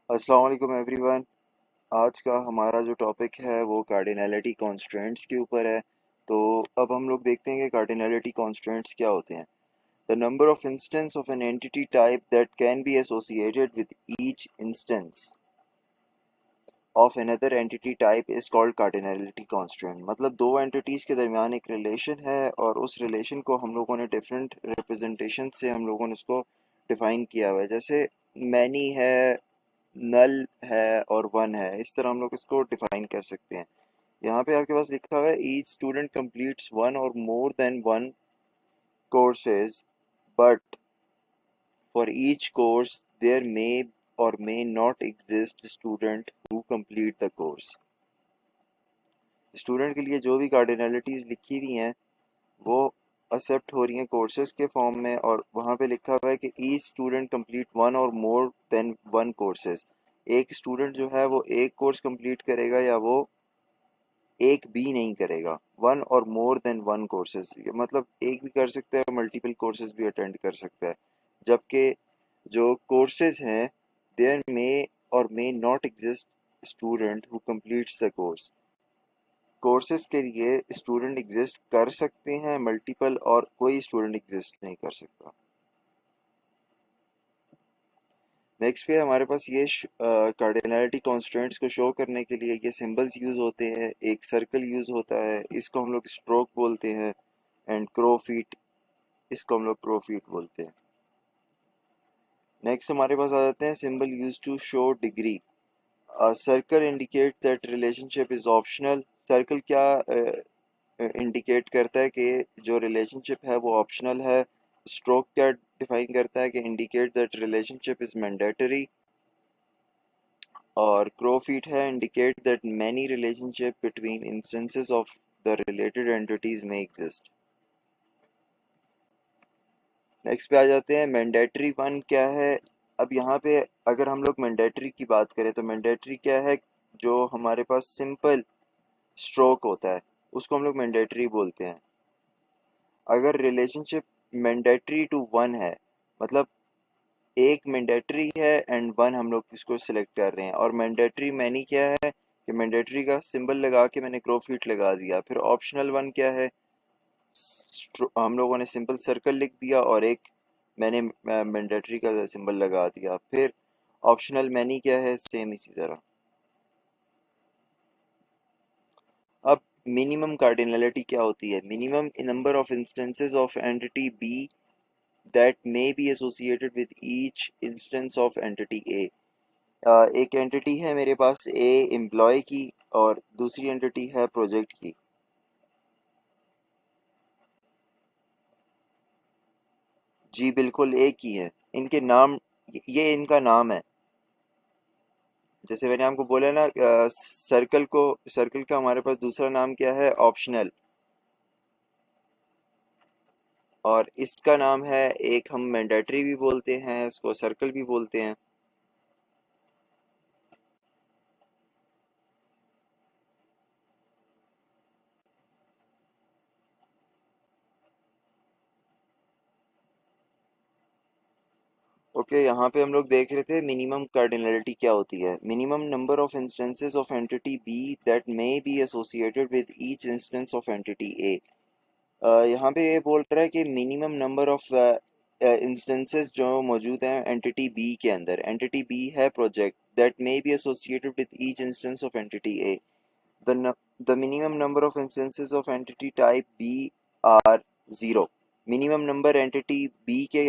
अस्सलाम वालेकुम एवरीवन। आज का हमारा जो टॉपिक है वो कार्डिनैलिटी कॉन्स्ट्रेंट्स के ऊपर है। तो अब हम लोग देखते हैं कि कार्डिनैलिटी कॉन्स्ट्रेंट्स क्या होते हैं। The number of instance of an entity type that can be associated with each instance of another entity type is called cardinality constraint. मतलब दो एंटिटीज़ के दरमियान एक रिलेशन है और उस रिलेशन को हम लोगों ने डिफरेंट रिप्रेजेंटेशन से हम लोगों ने उसको डिफाइन किया हुआ है। जैसे मैनी है, नल है और वन है, इस तरह हम लोग इसको डिफाइन कर सकते हैं। यहाँ पे आपके पास लिखा हुआ है each student completes one or more than one courses but for each course there may or may not exist student who complete the course. Student के लिए जो भी कार्डिनलिटीज लिखी हुई हैं वो एक्सेप्ट हो रही हैं कोर्सेज के फॉर्म में, और वहाँ पे लिखा हुआ है कि each student complete one or more than one courses. एक स्टूडेंट जो है वो एक कोर्स कंप्लीट करेगा या वो एक भी नहीं करेगा। One or more than one courses मतलब एक भी कर सकता है, मल्टीपल कोर्सेज भी अटेंड कर सकता है। जबकि जो कोर्सेज हैं there may or may not exist student who completes the course. Courses के लिए स्टूडेंट एग्जिस्ट कर सकते हैं मल्टीपल, और कोई स्टूडेंट एग्जिस्ट नहीं कर सकता। नेक्स्ट पे हमारे पास ये कार्डिनैलिटी कॉन्स्टेंट्स को शो करने के लिए ये सिंबल्स यूज होते हैं। एक सर्कल यूज होता है, इसको हम लोग स्ट्रोक बोलते हैं, एंड क्रो फीट, इसको हम लोग क्रो फीट बोलते हैं। नेक्स्ट हमारे पास आ जाते हैं symbol use to show degree. Circle indicate that relationship is optional. Circle क्या इंडिकेट करता है कि जो रिलेशनशिप है वो ऑप्शनल है। स्ट्रोक क्या डिफाइन करता है कि indicate that relationship is mandatory. और क्रो फीट है indicate that many relationship between instances of the related entities में एग्जिस्ट। नेक्स्ट पे आ जाते हैं मैंडेटरी वन क्या है। अब यहाँ पे अगर हम लोग मैंडेटरी की बात करें तो मैंडेटरी क्या है, जो हमारे पास सिंपल स्ट्रोक होता है उसको हम लोग मैंडेटरी बोलते हैं। अगर रिलेशनशिप मैंडेटरी टू वन है, मतलब एक मैंडेटरी है एंड वन हम लोग इसको सिलेक्ट कर रहे हैं, और मैंडेटरी मैनी क्या है कि मैंडेटरी का सिंबल लगा के मैंने क्रोफिट लगा दिया। फिर ऑप्शनल वन क्या है, हम लोगों ने सिंपल सर्कल लिख दिया और एक मैंने मैंडेटरी का सिंबल लगा दिया। फिर ऑप्शनल मैनी क्या है, सेम इसी तरह। अब मिनिमम कार्डिनलिटी क्या होती है। Minimum number of instances of entity B that may be associated with each instance of entity A। एक एंटिटी है मेरे पास ए एम्प्लॉय की, और दूसरी एंटिटी है प्रोजेक्ट की। जी बिल्कुल एक ही है। इनके नाम, ये इनका नाम है। जैसे मैंने आपको बोला ना, सर्कल को, सर्कल का हमारे पास दूसरा नाम क्या है, ऑप्शनल, और इसका नाम है, एक हम मैंडेटरी भी बोलते हैं, इसको सर्कल भी बोलते हैं। ओके यहाँ पे हम लोग देख रहे थे मिनिमम कार्डिनलिटी क्या होती है। Minimum number of instances of entity B that may be associated with each instance of entity A. यहाँ पे ये बोल रहा है कि मिनिमम नंबर ऑफ इंस्टेंसेस जो मौजूद हैं एंटिटी बी के अंदर। एंटिटी बी है project, that may be associated with each instance of entity A. The minimum number of instances of entity type B are zero. Minimum number entity B के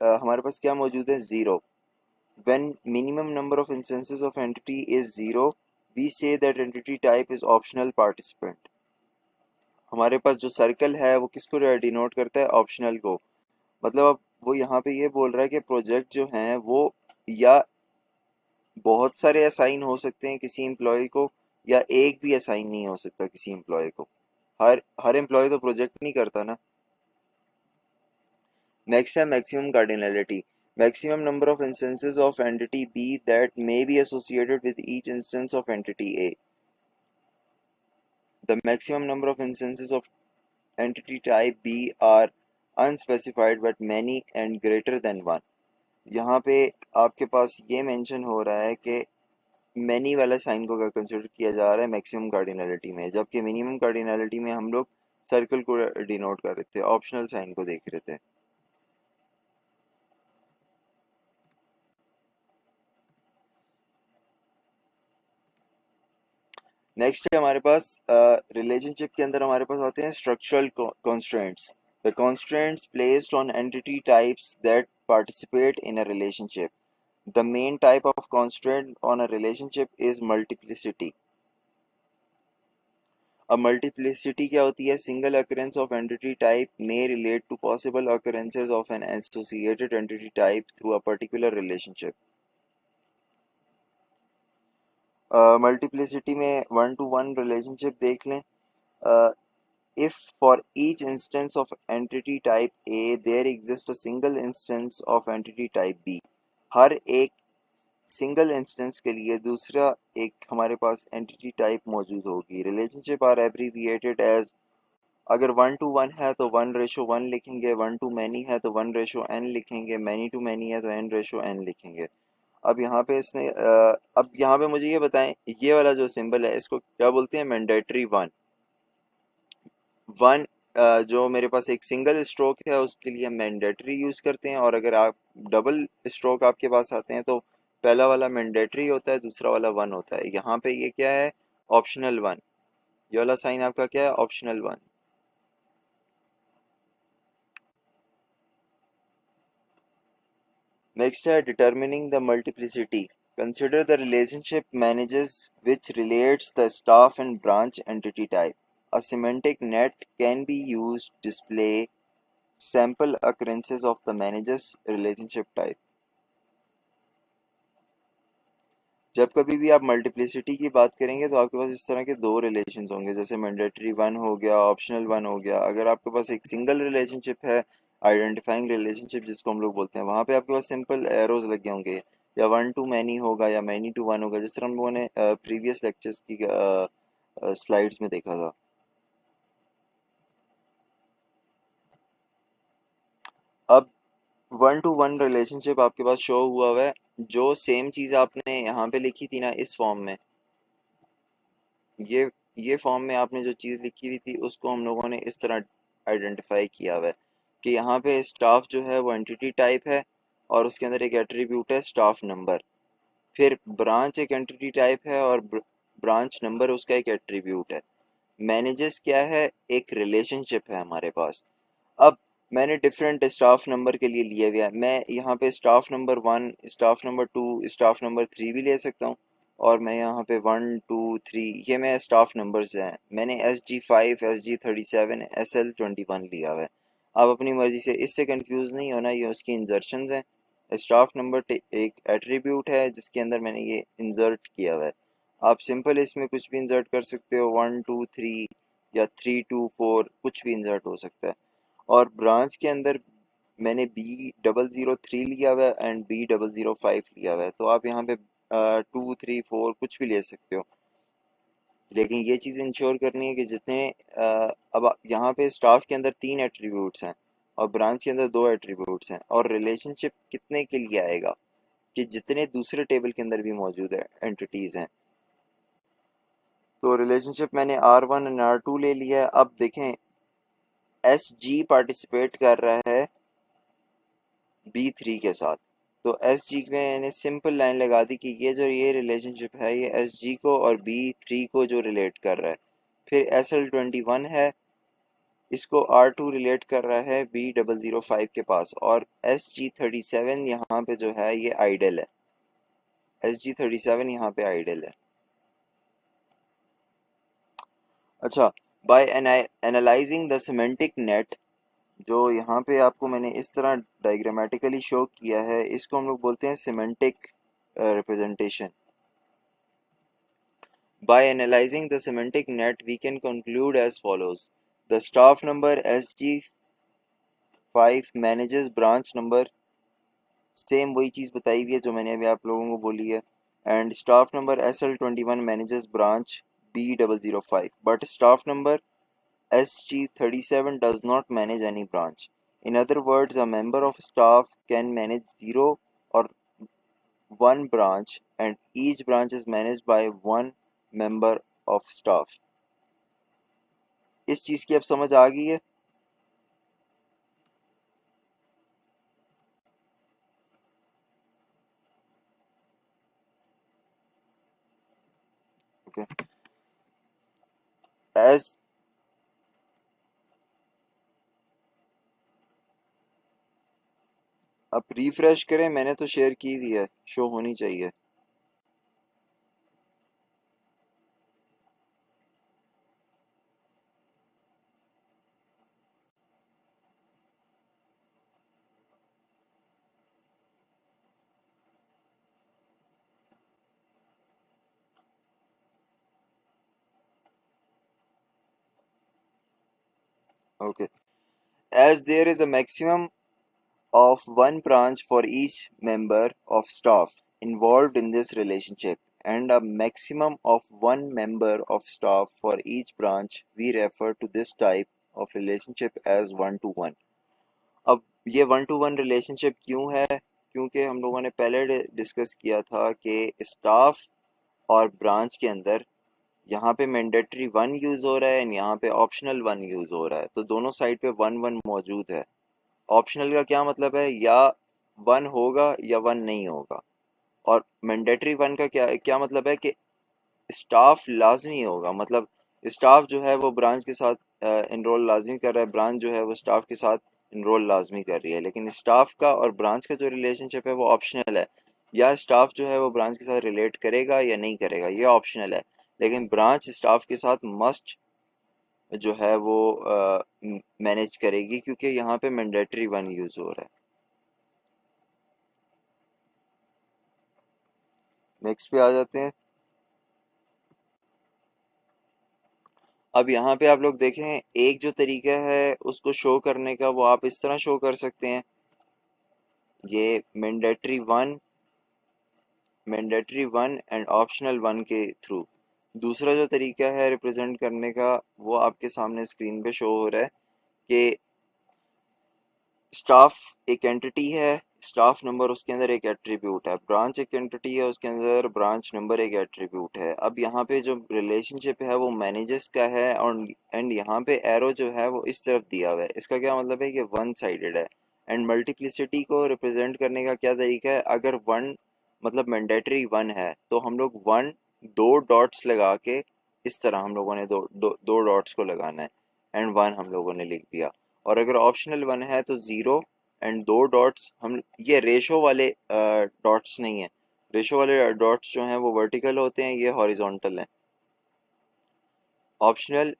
हमारे पास क्या मौजूद है, zero. When minimum number of instances of entity is zero, we say that entity type is optional participant। हमारे पास जो circle है वो किसको डिनोट करता है, ऑप्शनल को। मतलब अब वो यहाँ पे ये बोल रहा है कि प्रोजेक्ट जो हैं वो या बहुत सारे असाइन हो सकते हैं किसी एम्प्लॉय को, या एक भी असाइन नहीं हो सकता किसी एम्प्लॉय को। हर एम्प्लॉय तो प्रोजेक्ट नहीं करता ना। नेक्स्ट है maximum cardinality. Maximum number of instances of entity B that may be associated with each instance of entity A. The maximum number of instances of entity type B are unspecified but many and greater than one। यहाँ पे आपके पास ये mention हो रहा है कि many वाला sign को कंसिडर किया जा रहा है मैक्सिमम कार्डिनलिटी में, जबकि मिनिमम कार्डिनलिटी में हम लोग सर्कल को डिनोट कर रहे थे, ऑप्शनल साइन को देख रहे थे। नेक्स्ट है हमारे पास रिलेशनशिप के अंदर हमारे पास आते हैं structural constraints. The constraints placed on entity types that participate in a relationship. The main type of constraint on a relationship is multiplicity. अब multiplicity क्या होती है? Single occurrence of entity type may relate to possible occurrences of an associated entity type through a particular relationship. Multiplicity में one to one relationship देख लें. If for each instance of entity type A there exists a single instance of entity type B, हर एक single instance के लिए दूसरा एक हमारे पास entity type मौजूद होगी। रिलेशनशिप आर एब्रीविएटेड एज, अगर 1 to 1 है तो 1:1 लिखेंगे, 1 to many है तो 1:n लिखेंगे, many to many है तो n:n लिखेंगे। अब यहाँ पे इसने अब यहाँ पे मुझे ये बताएं, ये वाला जो सिंबल है इसको क्या बोलते हैं? Mandatory one. वन जो मेरे पास एक सिंगल स्ट्रोक है उसके लिए मैंडेटरी यूज़ करते हैं, और अगर आप डबल स्ट्रोक आपके पास आते हैं तो पहला वाला मैंडेटरी होता है, दूसरा वाला वन होता है। यहाँ पे ये क्या है? Optional one. ये वाला साइन आपका क्या है? Optional one. नेक्स्ट है determining the multiplicity. Consider the relationship manages which relates the staff and branch entity type. A semantic net can be used to display sample occurrences of the manager's relationship type. जब कभी भी आप multiplicity की बात करेंगे तो आपके पास इस तरह के दो रिलेशन होंगे, जैसे मैंडेटरी वन हो गया, ऑप्शनल वन हो गया। अगर आपके पास एक सिंगल रिलेशनशिप है, आइडेंटिफाइंग रिलेशनशिप जिसको हम लोग बोलते हैं, वहाँ पे आपके पास सिंपल एरोज लगे होंगे, या 1 to many होगा या many to 1 होगा, जिस तरह हम लोगों ने प्रीवियस लेक्चर्स की स्लाइड्स में देखा था। अब 1 to 1 रिलेशनशिप आपके पास शो हुआ है, जो सेम चीज़ आपने यहाँ पे लिखी थी ना इस फॉर्म में, ये ये फॉर्म में आपने जो चीज़ लिखी हुई थी उसको हम लोगों ने इस तरह आइडेंटिफाई किया हुआ है कि यहाँ पे स्टाफ जो है वो एंटिटी टाइप है और उसके अंदर एक एट्रीब्यूट है स्टाफ नंबर। फिर ब्रांच एक एंटिटी टाइप है और ब्रांच नंबर उसका एक एट्रीब्यूट है। मैनेजर्स क्या है? एक रिलेशनशिप है हमारे पास। अब मैंने डिफरेंट स्टाफ नंबर के लिए लिया हुआ है, मैं यहाँ पे staff number 1, staff number 2, staff number 3 भी ले सकता हूँ, और मैं यहाँ पे 1 2 3 ये मैं स्टाफ नंबर्स हैं, मैंने SG5 SG37 SL21 लिया हुआ है। आप अपनी मर्जी से, इससे कंफ्यूज नहीं होना, ये उसकी इंजर्शंस हैं। स्टाफ नंबर एक एट्रीब्यूट है जिसके अंदर मैंने ये इंसर्ट किया हुआ है। आप सिंपल इसमें कुछ भी इंसर्ट कर सकते हो, 1 2 3 या 3 2 4 कुछ भी इंसर्ट हो सकता है। और ब्रांच के अंदर मैंने B003 लिया हुआ है एंड B005 लिया हुआ है, तो आप यहाँ पे 2 3 4 कुछ भी ले सकते हो, लेकिन ये चीज़ इंश्योर करनी है कि जितने अब यहाँ पे स्टाफ के अंदर 3 एट्रीब्यूट्स हैं और ब्रांच के अंदर 2 एट्रीब्यूट्स हैं, और रिलेशनशिप कितने के लिए आएगा? कि जितने दूसरे टेबल के अंदर भी मौजूद है एंटिटीज़ हैं। तो रिलेशनशिप मैंने R1 एंड R2 ले लिया है। अब देखें SG पार्टिसिपेट कर रहा है B3 के साथ, तो SG में मैंने सिंपल लाइन लगा दी कि ये रिलेशनशिप है ये SG को और B3 को जो रिलेट कर रहा है। फिर SL21 है, इसको R2 रिलेट कर रहा है B005 के पास, और SG37 यहाँ पे जो है ये आइडल है, SG37 यहाँ पे आइडल है। अच्छा, by analysing the semantic net, जो यहाँ पे आपको मैंने इस तरह डायग्रामेटिकली शो किया है, इसको हम लोग बोलते हैं semantic representation. By analysing the semantic net we can conclude as follows. The staff number SG5 manages branch number, same वही चीज़ बताई हुई है जो मैंने अभी आप लोगों को बोली है, and staff number SL21 manages branch B005, but staff number SG37 does not manage any branch. In other words, a member of staff can manage 0 one branch and each branch is managed by one member of staff. इस चीज़ की अब समझ आ गई है? Okay, as अब refresh करें, मैंने तो शेयर की हुई है, शो होनी चाहिए। Okay, as there is a maximum of one branch for each member of staff involved in this relationship and a maximum of one member of staff for each branch, we refer to this type of relationship as one to one. अब ये one two one relationship क्यों है? क्योंकि हम लोगों ने पहले discuss किया था कि स्टाफ और ब्रांच के अंदर यहाँ पे मैंडेटरी वन यूज़ हो रहा है एंड यहाँ पे ऑप्शनल वन यूज़ हो रहा है, तो दोनों साइड पे वन वन मौजूद है। ऑप्शनल का क्या मतलब है? या वन होगा या वन नहीं होगा। और मैंडेटरी वन का क्या क्या मतलब है? कि स्टाफ लाजमी होगा, मतलब स्टाफ जो है वो ब्रांच के साथ इनरोल लाजमी कर रहा है, ब्रांच जो है वो स्टाफ के साथ इनरोल लाजमी कर रही है। लेकिन स्टाफ का और ब्रांच का जो रिलेशनशिप है वो ऑप्शनल है। या स्टाफ जो है वो ब्रांच के साथ रिलेट करेगा या नहीं करेगा, ये ऑप्शनल है। लेकिन ब्रांच स्टाफ के साथ मस्ट जो है वो मैनेज करेगी, क्योंकि यहाँ पे मैंडेटरी वन यूज़ हो रहा है। नेक्स्ट पे आ जाते हैं। अब यहाँ पे आप लोग देखें, एक जो तरीका है उसको शो करने का, वो आप इस तरह शो कर सकते हैं, ये mandatory one and optional one के थ्रू। दूसरा जो तरीका है रिप्रेजेंट करने का, वो आपके सामने स्क्रीन पे शो हो रहा है कि स्टाफ एक एंटिटी है, स्टाफ नंबर उसके अंदर एक एट्रीब्यूट है। ब्रांच एक एंटिटी है, उसके अंदर ब्रांच नंबर एक एट्रीब्यूट है। अब यहाँ पे जो रिलेशनशिप है वो मैनेजर्स का है, और एंड यहाँ पे एरो जो है वो इस तरफ दिया हुआ है। इसका क्या मतलब है कि वन साइडेड है। एंड मल्टीप्लिसिटी को रिप्रेजेंट करने का क्या तरीका है? अगर वन मतलब मैंडेटरी वन है तो हम लोग वन दो डॉट्स लगा के, इस तरह हम लोगों ने दो डॉट्स को लगाना है, एंड वन हम लोगों ने लिख दिया। और अगर ऑप्शनल वन है तो ज़ीरो एंड दो डॉट्स। हम ये रेशो वाले डॉट्स नहीं है, रेशो वाले डॉट्स जो हैं वो वर्टिकल होते हैं, ये हॉरिजॉन्टल हैं। ऑप्शनल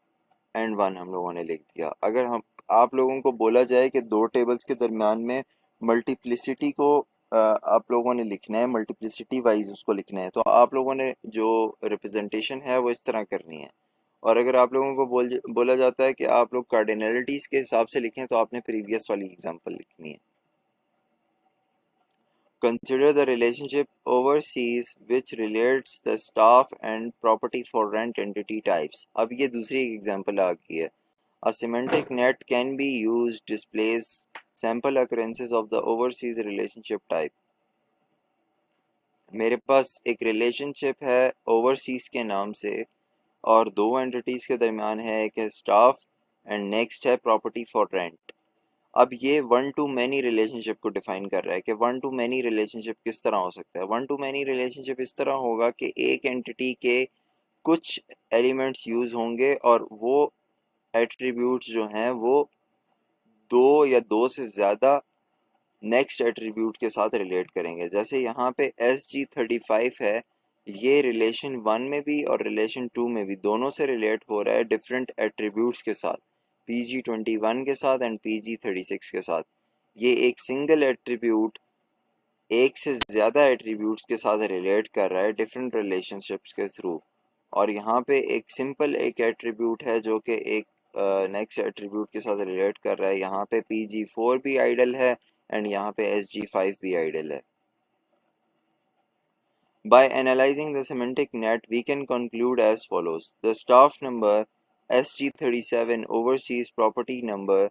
एंड वन हम लोगों ने लिख दिया। अगर हम आप लोगों को बोला जाए कि दो टेबल्स के दरमियान में मल्टीप्लिसिटी को आप लोगों ने लिखना है, मल्टीप्लिसिटी वाइज उसको लिखना है, तो आप लोगों ने जो रिप्रेजेंटेशन है वो इस तरह करनी है। और अगर आप लोगों को बोला जाता है कि आप लोग कार्डिनलिटीज़ के हिसाब से लिखें, तो आपने प्रीवियस वाली एग्जांपल लिखनी है। Consider the relationship overseas which relates the staff and property for rent entity types. अब ये दूसरी एग्जांपल आ गई है। A semantic net can be used displays sample occurrences of the overseas relationship type. मेरे पास एक रिलेशनशिप है ओवरसीज के नाम से, और दो एंटिटीज़ के दरमियान है, एक है स्टाफ एंड नेक्स्ट है प्रॉपर्टी फॉर रेंट। अब ये वन टू मैनी रिलेशनशिप को डिफाइन कर रहा है कि वन टू मैनी रिलेशनशिप किस तरह हो सकता है। वन टू मैनी रिलेशनशिप इस तरह होगा कि एक एंटिटी के कुछ एलिमेंट्स यूज़ होंगे और वो एट्रीब्यूट्स जो हैं वो दो या दो से ज़्यादा नेक्स्ट एट्रीब्यूट के साथ रिलेट करेंगे। जैसे यहाँ पे SG35 है, ये रिलेशन वन में भी और रिलेशन टू में भी दोनों से रिलेट हो रहा है डिफरेंट एट्रीब्यूट्स के साथ, PG21 के साथ एंड PG36 के साथ। ये एक सिंगल एट्रीब्यूट एक से ज़्यादा एट्रीब्यूट्स के साथ रिलेट कर रहा है डिफरेंट रिलेशनशिप्स के थ्रू। और यहाँ पे एक सिंपल एक एट्रीब्यूट है जो कि एक नेक्स्ट एट्रीब्यूट के साथ रिलेट कर रहा है। यहाँ पे PG4 भी आइडल है एंड यहाँ पे SG5 भी आइडल है। By analyzing the semantic net, we can conclude as follows. The staff number SG37 oversees property number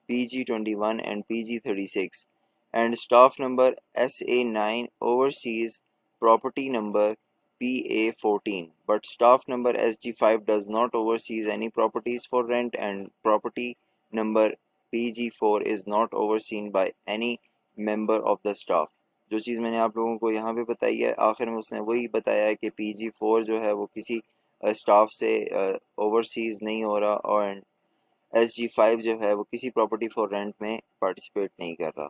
PG21 and PG36, and staff number SA9 oversees property number PA14, but staff number SG5 does not oversees any properties for rent, and property number PG4 is not overseen by any member of the staff। जो चीज़ मैंने आप लोगों को यहाँ पे बताई है, आखिर में उसने वही बताया है कि PG4 जो है वो किसी स्टाफ से ओवरसीज नहीं हो रहा, और SG5 जो है वो किसी प्रॉपर्टी फॉर रेंट में पार्टिसिपेट नहीं कर रहा।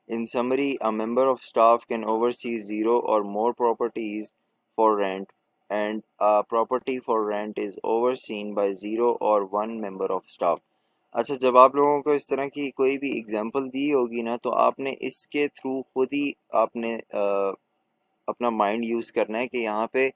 In summary, a member of staff can oversee 0 or more properties for rent, and a property for rent is overseen by 0 or 1 member of staff। अच्छा, जब आप लोगों को इस तरह की कोई भी एग्जांपल दी होगी ना, तो आपने इसके थ्रू खुद ही आपने अपना माइंड यूज़ करना है कि यहाँ पे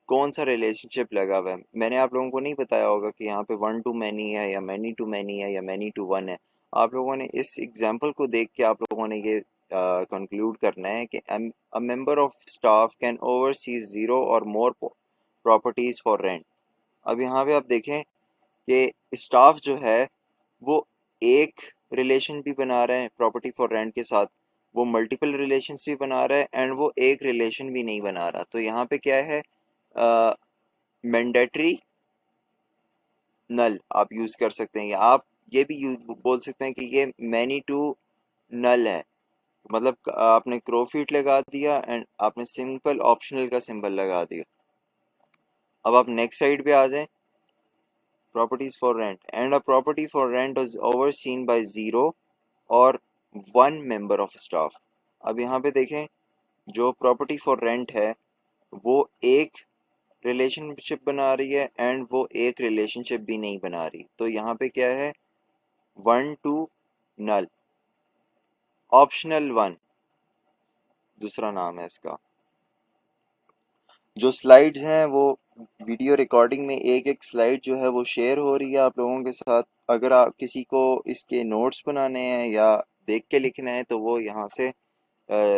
कौन सा रिलेशनशिप लगा हुआ है। मैंने आप लोगों को नहीं बताया होगा कि यहाँ पे 1 to many है या many to many है या many to 1 है। आप लोगों ने इस एग्जांपल को देख के आप लोगों ने ये कंक्लूड करना है कि अ member of staff can oversee 0 or more properties for rent. अब यहाँ पे आप देखें कि स्टाफ जो है वो एक रिलेशन भी बना रहे हैं प्रॉपर्टी फॉर रेंट के साथ, वो मल्टीपल रिलेशंस भी बना रहा है, एंड वो एक रिलेशन भी नहीं बना रहा। तो यहाँ पे क्या है, मैंडेटरी नल आप यूज कर सकते हैं, या आप ये भी बोल सकते हैं कि ये मैनी टू नल है। मतलब आपने क्रोफिट लगा दिया एंड आपने सिंपल ऑप्शनल का सिंबल लगा दिया। अब आप नेक्स्ट साइड पे आ जाएं, properties for rent, and a property for rent is overseen by 0 और 1 मेंबर ऑफ स्टाफ। अब यहाँ पे देखें, जो प्रॉपर्टी फॉर रेंट है वो एक रिलेशनशिप बना रही है एंड वो एक रिलेशनशिप भी नहीं बना रही। तो यहाँ पे क्या है, 1 टू नल, ऑप्शनल 1 दूसरा नाम है इसका। जो स्लाइड्स हैं वो वीडियो रिकॉर्डिंग में एक एक स्लाइड जो है वो शेयर हो रही है आप लोगों के साथ। अगर आप किसी को इसके नोट्स बनाने हैं या देख के लिखना है तो वो यहाँ से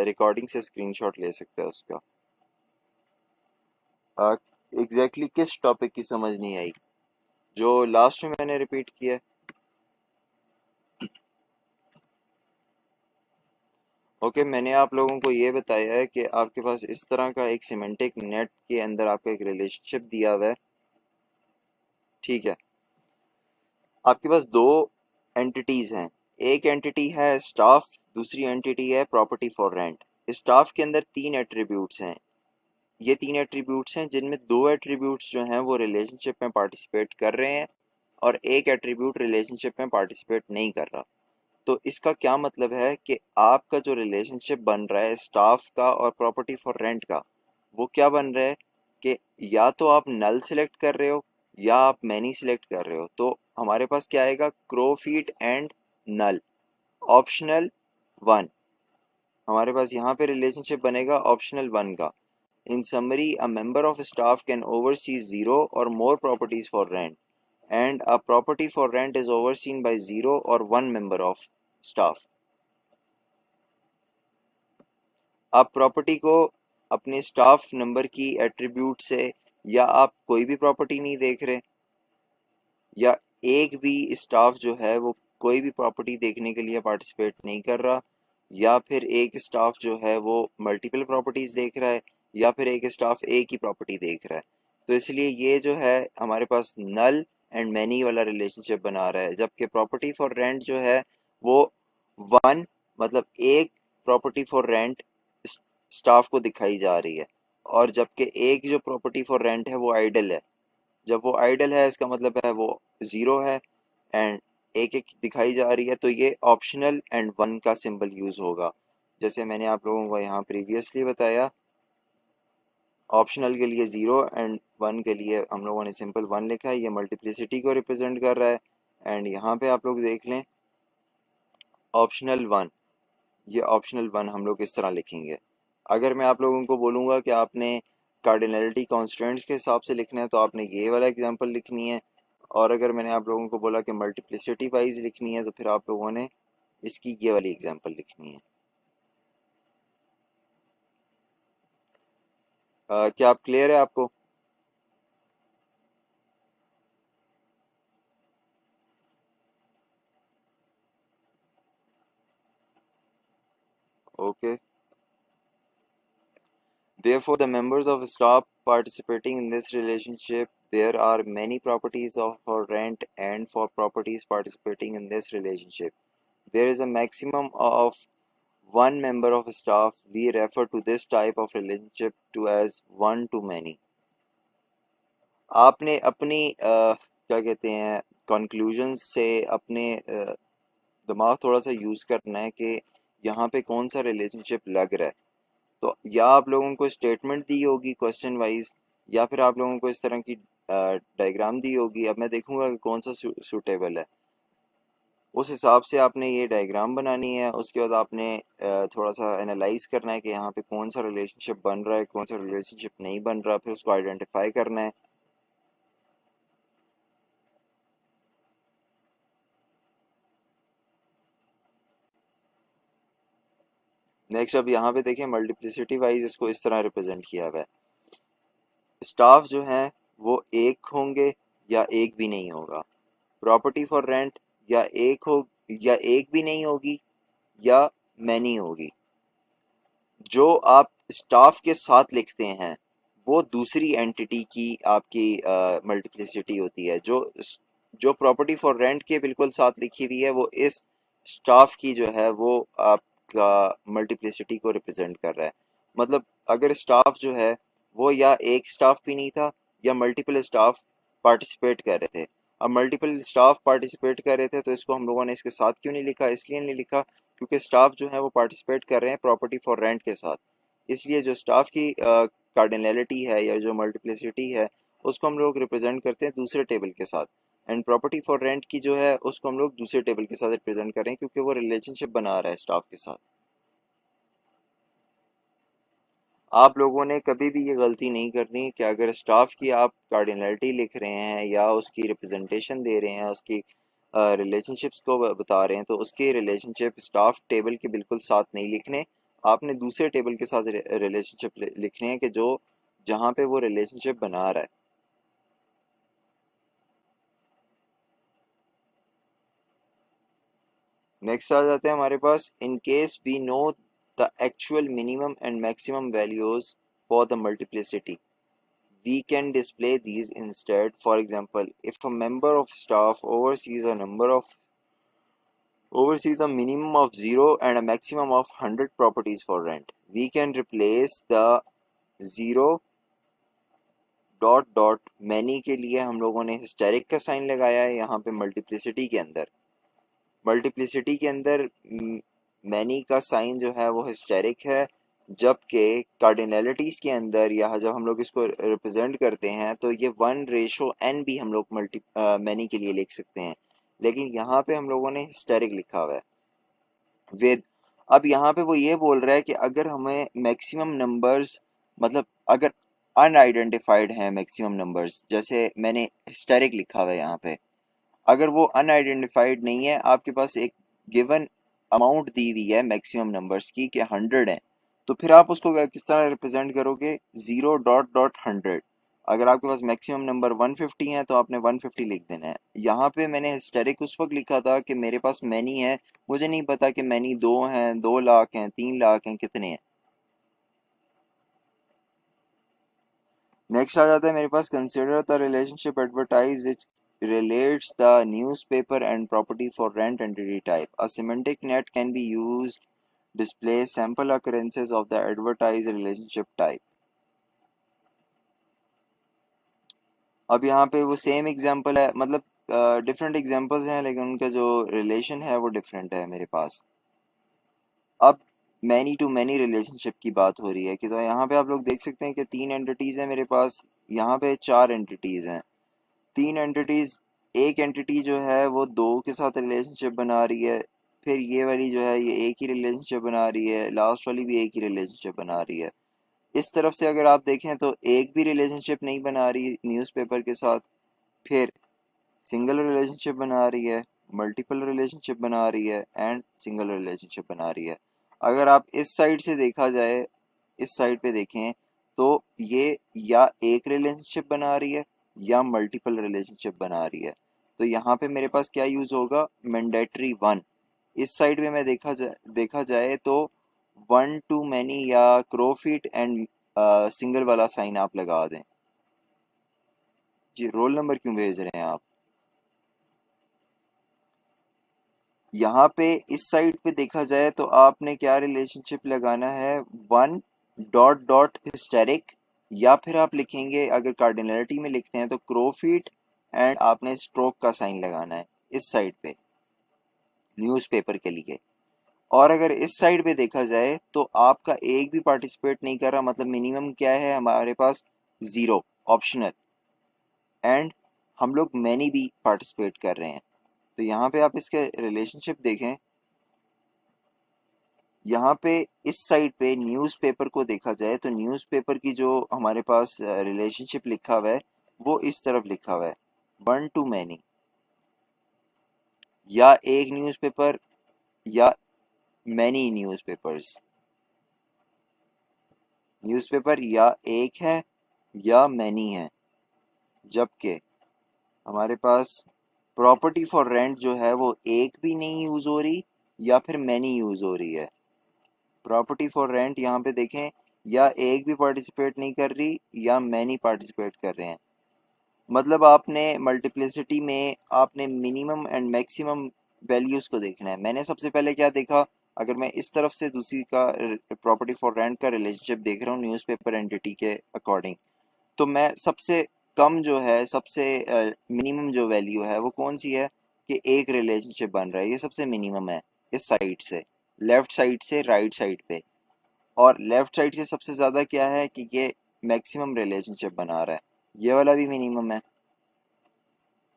रिकॉर्डिंग से स्क्रीनशॉट ले सकते हैं उसका। एग्जैक्टली किस टॉपिक की समझ नहीं आई जो लास्ट में मैंने रिपीट किया है? ओके, मैंने आप लोगों को ये बताया है कि आपके पास इस तरह का एक सिमेंटिक नेट के अंदर आपका एक रिलेशनशिप दिया हुआ है, ठीक है। आपके पास दो एंटिटीज हैं, एक एंटिटी है स्टाफ, दूसरी एंटिटी है प्रॉपर्टी फॉर रेंट। स्टाफ के अंदर 3 एट्रीब्यूट्स हैं, ये 3 एट्रीब्यूट्स हैं जिनमें 2 एट्रीब्यूट्स जो हैं वो रिलेशनशिप में पार्टिसिपेट कर रहे हैं और एक एट्रीब्यूट रिलेशनशिप में पार्टिसिपेट नहीं कर रहा। तो इसका क्या मतलब है कि आपका जो रिलेशनशिप बन रहा है स्टाफ का और प्रॉपर्टी फॉर रेंट का, वो क्या बन रहा है कि या तो आप नल सेलेक्ट कर रहे हो या आप मैनी सेलेक्ट कर रहे हो। तो हमारे पास क्या आएगा, क्रोफीट एंड नल, ऑप्शनल 1। हमारे पास यहाँ पे रिलेशनशिप बनेगा ऑप्शनल 1 का। In summary, a member of staff can oversee 0 or more properties for rent, and a property for rent is overseen by 0 or 1 member of staff। आप प्रॉपर्टी को अपने staff number की attribute से, या आप कोई भी प्रॉपर्टी नहीं देख रहे, या एक भी स्टाफ जो है वो कोई भी प्रॉपर्टी देखने के लिए पार्टिसिपेट नहीं कर रहा, या फिर एक स्टाफ जो है वो मल्टीपल प्रॉपर्टीज देख रहा है, या फिर एक स्टाफ एक ही प्रॉपर्टी देख रहा है। तो इसलिए ये जो है हमारे पास नल एंड मैनी वाला रिलेशनशिप बना रहा है, जबकि प्रॉपर्टी फॉर रेंट जो है वो 1 मतलब एक प्रॉपर्टी फॉर रेंट स्टाफ को दिखाई जा रही है, और जबकि एक जो प्रॉपर्टी फॉर रेंट है वो आइडल है। जब वो आइडल है इसका मतलब है वो 0 है एंड एक एक दिखाई जा रही है, तो ये ऑप्शनल एंड 1 का सिंबल यूज होगा। जैसे मैंने आप लोगों को यहाँ प्रीवियसली बताया, ऑप्शनल के लिए 0 एंड 1 के लिए हम लोगों ने सिंपल 1 लिखा है, ये मल्टीप्लिसिटी को रिप्रेजेंट कर रहा है। एंड यहाँ पे आप लोग देख लें ऑप्शनल 1, ये ऑप्शनल 1 हम लोग इस तरह लिखेंगे। अगर मैं आप लोगों को बोलूँगा कि आपने कार्डिनलिटी कॉन्स्टेंट्स के हिसाब से लिखना है तो आपने ये वाला एग्जांपल लिखनी है, और अगर मैंने आप लोगों को बोला कि मल्टीप्लिसिटी वाइज लिखनी है तो फिर आप लोगों ने इसकी ये वाली एग्जांपल लिखनी है। क्या आप क्लियर है आपको? Okay. Therefore, the members of staff participating in this relationship, there are many properties of for rent and for properties participating in this relationship. There is a maximum of one member of staff. We refer to this type of relationship to as one to many. आपने अपनी क्या कहते हैं conclusions से अपने दिमाग थोड़ा सा यूज़ करना है कि यहाँ पे कौन सा रिलेशनशिप लग रहा है। तो या आप लोगों को स्टेटमेंट दी होगी क्वेश्चन वाइज, या फिर आप लोगों को इस तरह की डायग्राम दी होगी। अब मैं देखूंगा कि कौन सा सूटेबल है, उस हिसाब से आपने ये डायग्राम बनानी है। उसके बाद आपने थोड़ा सा एनालाइज करना है कि यहाँ पे कौन सा रिलेशनशिप बन रहा है, कौन सा रिलेशनशिप नहीं बन रहा, फिर उसको आइडेंटिफाई करना है। नेक्स्ट अब यहाँ पे देखें मल्टीप्लिसिटी वाइज इसको इस तरह रिप्रेजेंट किया हुआ है। स्टाफ जो हैं वो एक होंगे या एक भी नहीं होगा। प्रॉपर्टी फॉर रेंट या एक हो या एक भी नहीं होगी या मैनी होगी। जो आप स्टाफ के साथ लिखते हैं वो दूसरी एंटिटी की आपकी मल्टीप्लिसिटी होती है। जो प्रॉपर्टी फॉर रेंट के बिल्कुल साथ लिखी हुई है वो इस स्टाफ की जो है वो आपका मल्टीप्लिसिटी को रिप्रेजेंट कर रहा है। मतलब अगर स्टाफ जो है वो या एक स्टाफ भी नहीं था या मल्टीपल स्टाफ पार्टिसिपेट कर रहे थे। अब मल्टीपल स्टाफ पार्टिसिपेट कर रहे थे तो इसको हम लोगों ने इसके साथ क्यों नहीं लिखा, इसलिए नहीं लिखा क्योंकि स्टाफ जो है वो पार्टिसिपेट कर रहे हैं प्रॉपर्टी फॉर रेंट के साथ। इसलिए जो स्टाफ की कार्डिनलिटी है या जो मल्टीप्लिसिटी है उसको हम लोग रिप्रेजेंट करते हैं दूसरे टेबल के साथ, एंड प्रॉपर्टी फॉर रेंट की जो है उसको हम लोग दूसरे टेबल के साथ रिप्रेजेंट कर रहे हैं क्योंकि वो रिलेशनशिप बना रहा है स्टाफ के साथ। आप लोगों ने कभी भी ये गलती नहीं करनी कि अगर स्टाफ की आप कार्डिनलिटी लिख रहे हैं या उसकी रिप्रेजेंटेशन दे रहे हैं, उसकी रिलेशनशिप्स को बता रहे हैं, तो उसके रिलेशनशिप स्टाफ टेबल के बिल्कुल साथ नहीं लिखने। आपने दूसरे टेबल के साथ रिलेशनशिप लिखने हैं कि जो जहाँ पे वो रिलेशनशिप बना रहा है। नेक्स्ट आ जाते हैं हमारे पास, in case we know the actual minimum and maximum values for the multiplicity we can display these instead. For example, if a member of staff oversees a minimum of 0 and a maximum of 100 properties for rent, we can replace the 0 dot dot many के लिए हम लोगों ने historic का sign लगाया है। यहाँ पे मल्टीप्लिसिटी के अंदर मैनी का साइन जो है वो हिस्टेरिक है, जबकि कार्डिनलिटीज के अंदर या जब हम लोग इसको रिप्रेजेंट करते हैं तो ये 1:n भी हम लोग मैनी के लिए लिख सकते हैं, लेकिन यहाँ पे हम लोगों ने हिस्टेरिक लिखा हुआ है विद। अब यहाँ पे वो ये बोल रहा है कि अगर हमें मैक्सिमम नंबर्स, मतलब अगर अनआइडेंटिफाइड हैं मैक्सिमम नंबर्स, जैसे मैंने हिस्टेरिक लिखा हुआ है यहाँ पे, अगर वो अनआइडेंटिफाइड नहीं है, आपके पास एक गिवन अमाउंट दी हुई है मैक्सिमम नंबर्स की कि 100 है, तो फिर आप उसको किस तरह रिप्रेजेंट करोगे, 0.100। अगर आपके पास मैक्सिमम नंबर 150 है तो आपने 150 लिख देना है। यहाँ पे मैंने हिस्टेरिक उस वक्त लिखा था कि मेरे पास मैनी है, मुझे नहीं पता कि मैनी 2 हैं, 2 लाख हैं, 3 लाख हैं, कितने हैं। नेक्स्ट आ जाता है मेरे पास, consider the relationship advertise which relates the newspaper and property for rent entity type. A semantic net can be used display sample occurrences of the advertised relationship type. अब यहाँ पे वो सेम एग्जांपल है, मतलब डिफरेंट एग्जांपल्स हैं लेकिन उनका जो रिलेशन है वो डिफरेंट है मेरे पास। अब मैनी टू मैनी रिलेशनशिप की बात हो रही है कि तो यहाँ पे आप लोग देख सकते हैं कि 3 एंटिटीज़ हैं मेरे पास, यहाँ पे 4 एंटिटीज़ हैं। 3 एंटिटीज़, एक एंटिटी जो है वो 2 के साथ रिलेशनशिप बना रही है, फिर ये वाली जो है ये एक ही रिलेशनशिप बना रही है, लास्ट वाली भी एक ही रिलेशनशिप बना रही है। इस तरफ से अगर आप देखें तो एक भी रिलेशनशिप नहीं बना रही न्यूज़पेपर के साथ, फिर सिंगल रिलेशनशिप बना रही है, मल्टीपल रिलेशनशिप बना रही है एंड सिंगल रिलेशनशिप बना रही है। अगर आप इस साइड से देखा जाए, इस साइड पे देखें तो ये या एक रिलेशनशिप बना रही है या मल्टीपल रिलेशनशिप बना रही है। तो यहाँ पे मेरे पास क्या यूज़ होगा, मैंडेटरी 1। इस साइड पे मैं देखा जाए तो वन टू मैनी या क्रोफिट एंड सिंगल वाला साइन आप लगा दें। जी रोल नंबर क्यों भेज रहे हैं आप? यहाँ पे इस साइड पे देखा जाए तो आपने क्या रिलेशनशिप लगाना है, वन डॉट डॉट हिस्टेरिक, या फिर आप लिखेंगे अगर कार्डिनलिटी में लिखते हैं तो क्रोफिट एंड आपने स्ट्रोक का साइन लगाना है इस साइड पे न्यूज़पेपर के लिए। और अगर इस साइड पे देखा जाए तो आपका एक भी पार्टिसिपेट नहीं कर रहा, मतलब मिनिमम क्या है हमारे पास, ज़ीरो, ऑप्शनल, एंड हम लोग मैनी भी पार्टिसिपेट कर रहे हैं। तो यहाँ पे आप इसके रिलेशनशिप देखें, यहाँ पे इस साइड पे न्यूज़पेपर को देखा जाए तो न्यूज़पेपर की जो हमारे पास रिलेशनशिप लिखा हुआ है वो इस तरफ लिखा हुआ है, वन टू मैनी, या एक न्यूज़पेपर या मैनी न्यूज़पेपर्स, न्यूज़पेपर या एक है या मैनी है। जबकि हमारे पास प्रॉपर्टी फॉर रेंट जो है वो एक भी नहीं यूज़ हो रही या फिर मैनी यूज़ हो रही है। प्रॉपर्टी फॉर रेंट यहाँ पे देखें, या एक भी पार्टिसिपेट नहीं कर रही या मैनी पार्टिसिपेट कर रहे हैं। मतलब आपने मल्टीप्लिसिटी में आपने मिनिमम एंड मैक्सिमम वैल्यूज़ को देखना है। मैंने सबसे पहले क्या देखा, अगर मैं इस तरफ से दूसरी का प्रॉपर्टी फॉर रेंट का रिलेशनशिप देख रहा हूँ न्यूज़पेपर एंटिटी के अकॉर्डिंग, तो मैं सबसे कम जो है, सबसे मिनिमम जो वैल्यू है वो कौन सी है कि एक रिलेशनशिप बन रहा है, ये सबसे मिनिमम है इस साइड से, लेफ्ट साइड से राइट साइड पे। और लेफ्ट साइड से सबसे ज़्यादा क्या है कि ये मैक्सिमम रिलेशनशिप बना रहा है, ये वाला भी मिनिमम है।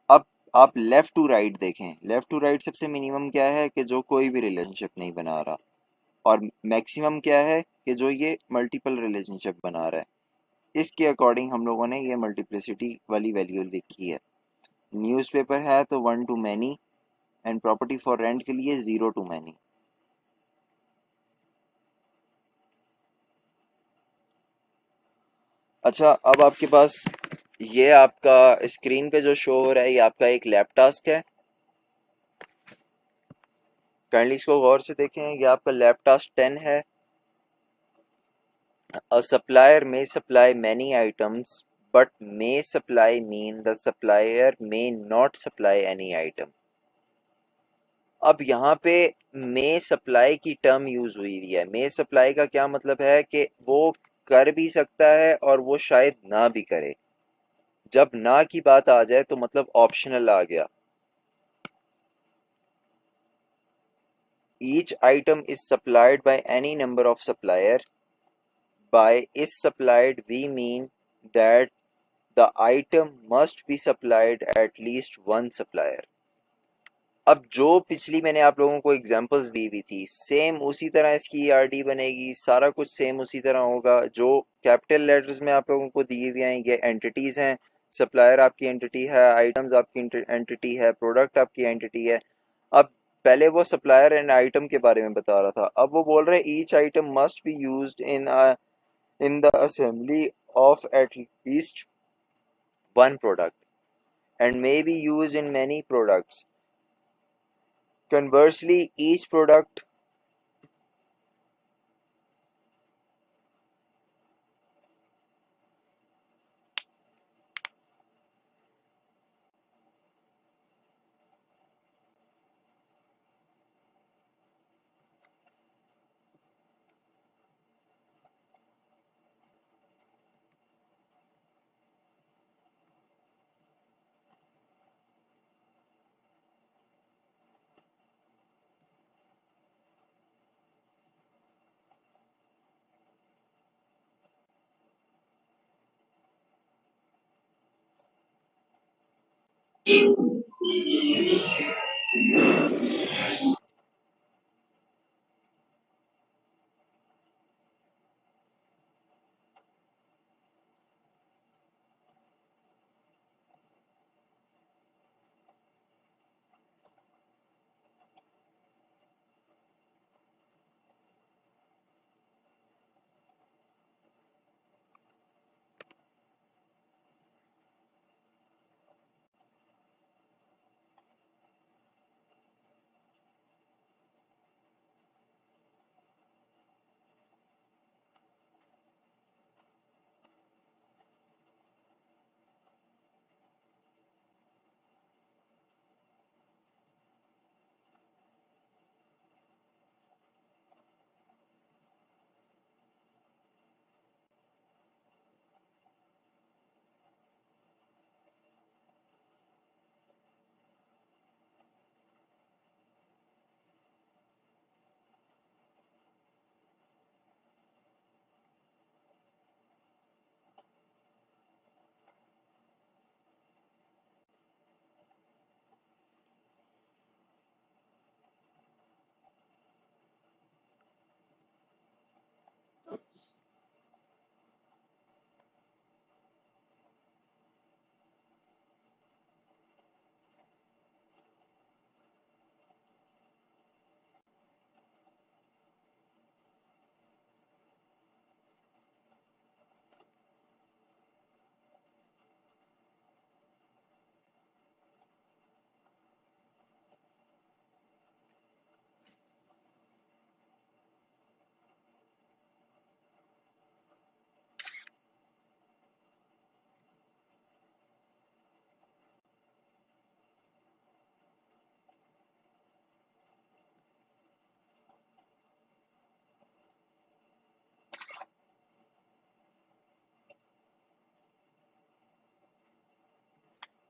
अब आप लेफ्ट टू राइट देखें, लेफ्ट टू राइट सबसे मिनिमम क्या है कि जो कोई भी रिलेशनशिप नहीं बना रहा, और मैक्सिमम क्या है कि जो ये मल्टीपल रिलेशनशिप बना रहा है। इसके अकॉर्डिंग हम लोगों ने ये मल्टीप्लिसिटी वाली वैल्यू लिखी है। न्यूज़पेपर है तो one two many, and property for rent के लिए ज़ीरो टू मैनी। अच्छा, अब आपके पास ये आपका स्क्रीन पे जो शो हो रहा है ये आपका एक लैब टास्क है। काइंडली इसको गौर से देखें, ये आपका लैब टास्क 10 है। A supplier may supply many items, but may supply mean the supplier may not supply any item. अब यहाँ पे may supply की टर्म यूज हुई हुई है। may supply का क्या मतलब है कि वो कर भी सकता है और वो शायद ना भी करे। जब ना की बात आ जाए तो मतलब ऑप्शनल आ गया। Each item is supplied by any number of supplier. By is supplied we mean that the item must be supplied at least one supplier. अब जो पिछली मैंने आप लोगों को एग्जांपल्स दी हुई थी सेम उसी तरह इसकी ईआरडी बनेगी, सारा कुछ सेम उसी तरह होगा। जो कैपिटल लेटर्स में आप लोगों को दिए हुए हैं ये एंटिटीज हैं, सप्लायर आपकी एंटिटी है, आइटम्स आपकी एंटिटी है, प्रोडक्ट आपकी एंटिटी है। अब पहले वो सप्लायर एंड आइटम के बारे में बता रहा था, अब वो बोल रहे हैं each item must be used in the assembly of at least one product and may be used in many products. Conversely, each product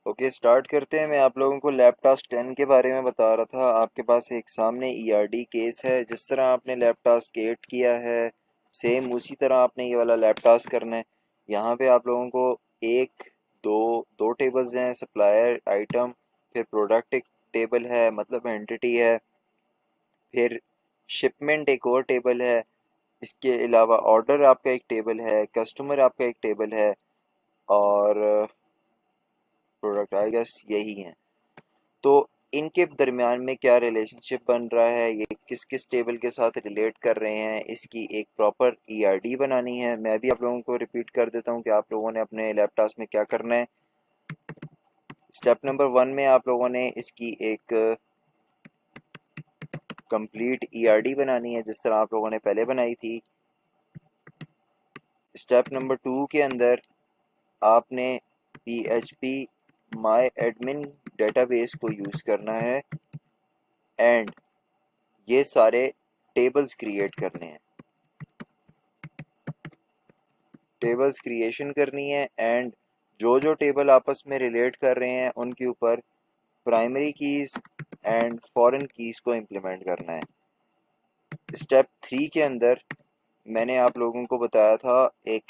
okay, start करते हैं। मैं आप लोगों को लैब टास्क 10 के बारे में बता रहा था। आपके पास एक सामने ईआरडी केस है। जिस तरह आपने लैब टास्क 8 किया है, सेम उसी तरह आपने ये वाला लैब टास्क करना है। यहाँ पे आप लोगों को एक दो दो टेबल्स हैं, सप्लायर आइटम, फिर प्रोडक्ट एक टेबल है, मतलब एंटिटी है, फिर शिपमेंट एक और टेबल है, इसके अलावा ऑर्डर आपका एक टेबल है, कस्टमर आपका एक टेबल है, और प्रोडक्ट आई गेस यही है। तो इनके दरमियान में क्या रिलेशनशिप बन रहा है, ये किस किस टेबल के साथ रिलेट कर रहे हैं, इसकी एक प्रॉपर ईआरडी बनानी है। मैं भी आप लोगों को रिपीट कर देता हूँ कि आप लोगों ने अपने लैब टास्क में क्या करना है। स्टेप नंबर 1 में आप लोगों ने इसकी एक कंप्लीट ईआरडी बनानी है, जिस तरह आप लोगों ने पहले बनाई थी। स्टेप नंबर 2 के अंदर आपने PHP माई एडमिन डेटाबेस को यूज़ करना है एंड ये सारे टेबल्स क्रिएट करने हैं, टेबल्स क्रिएशन करनी है एंड जो जो टेबल आपस में रिलेट कर रहे हैं उनके ऊपर primary keys and foreign keys को इम्प्लीमेंट करना है। स्टेप 3 के अंदर मैंने आप लोगों को बताया था, एक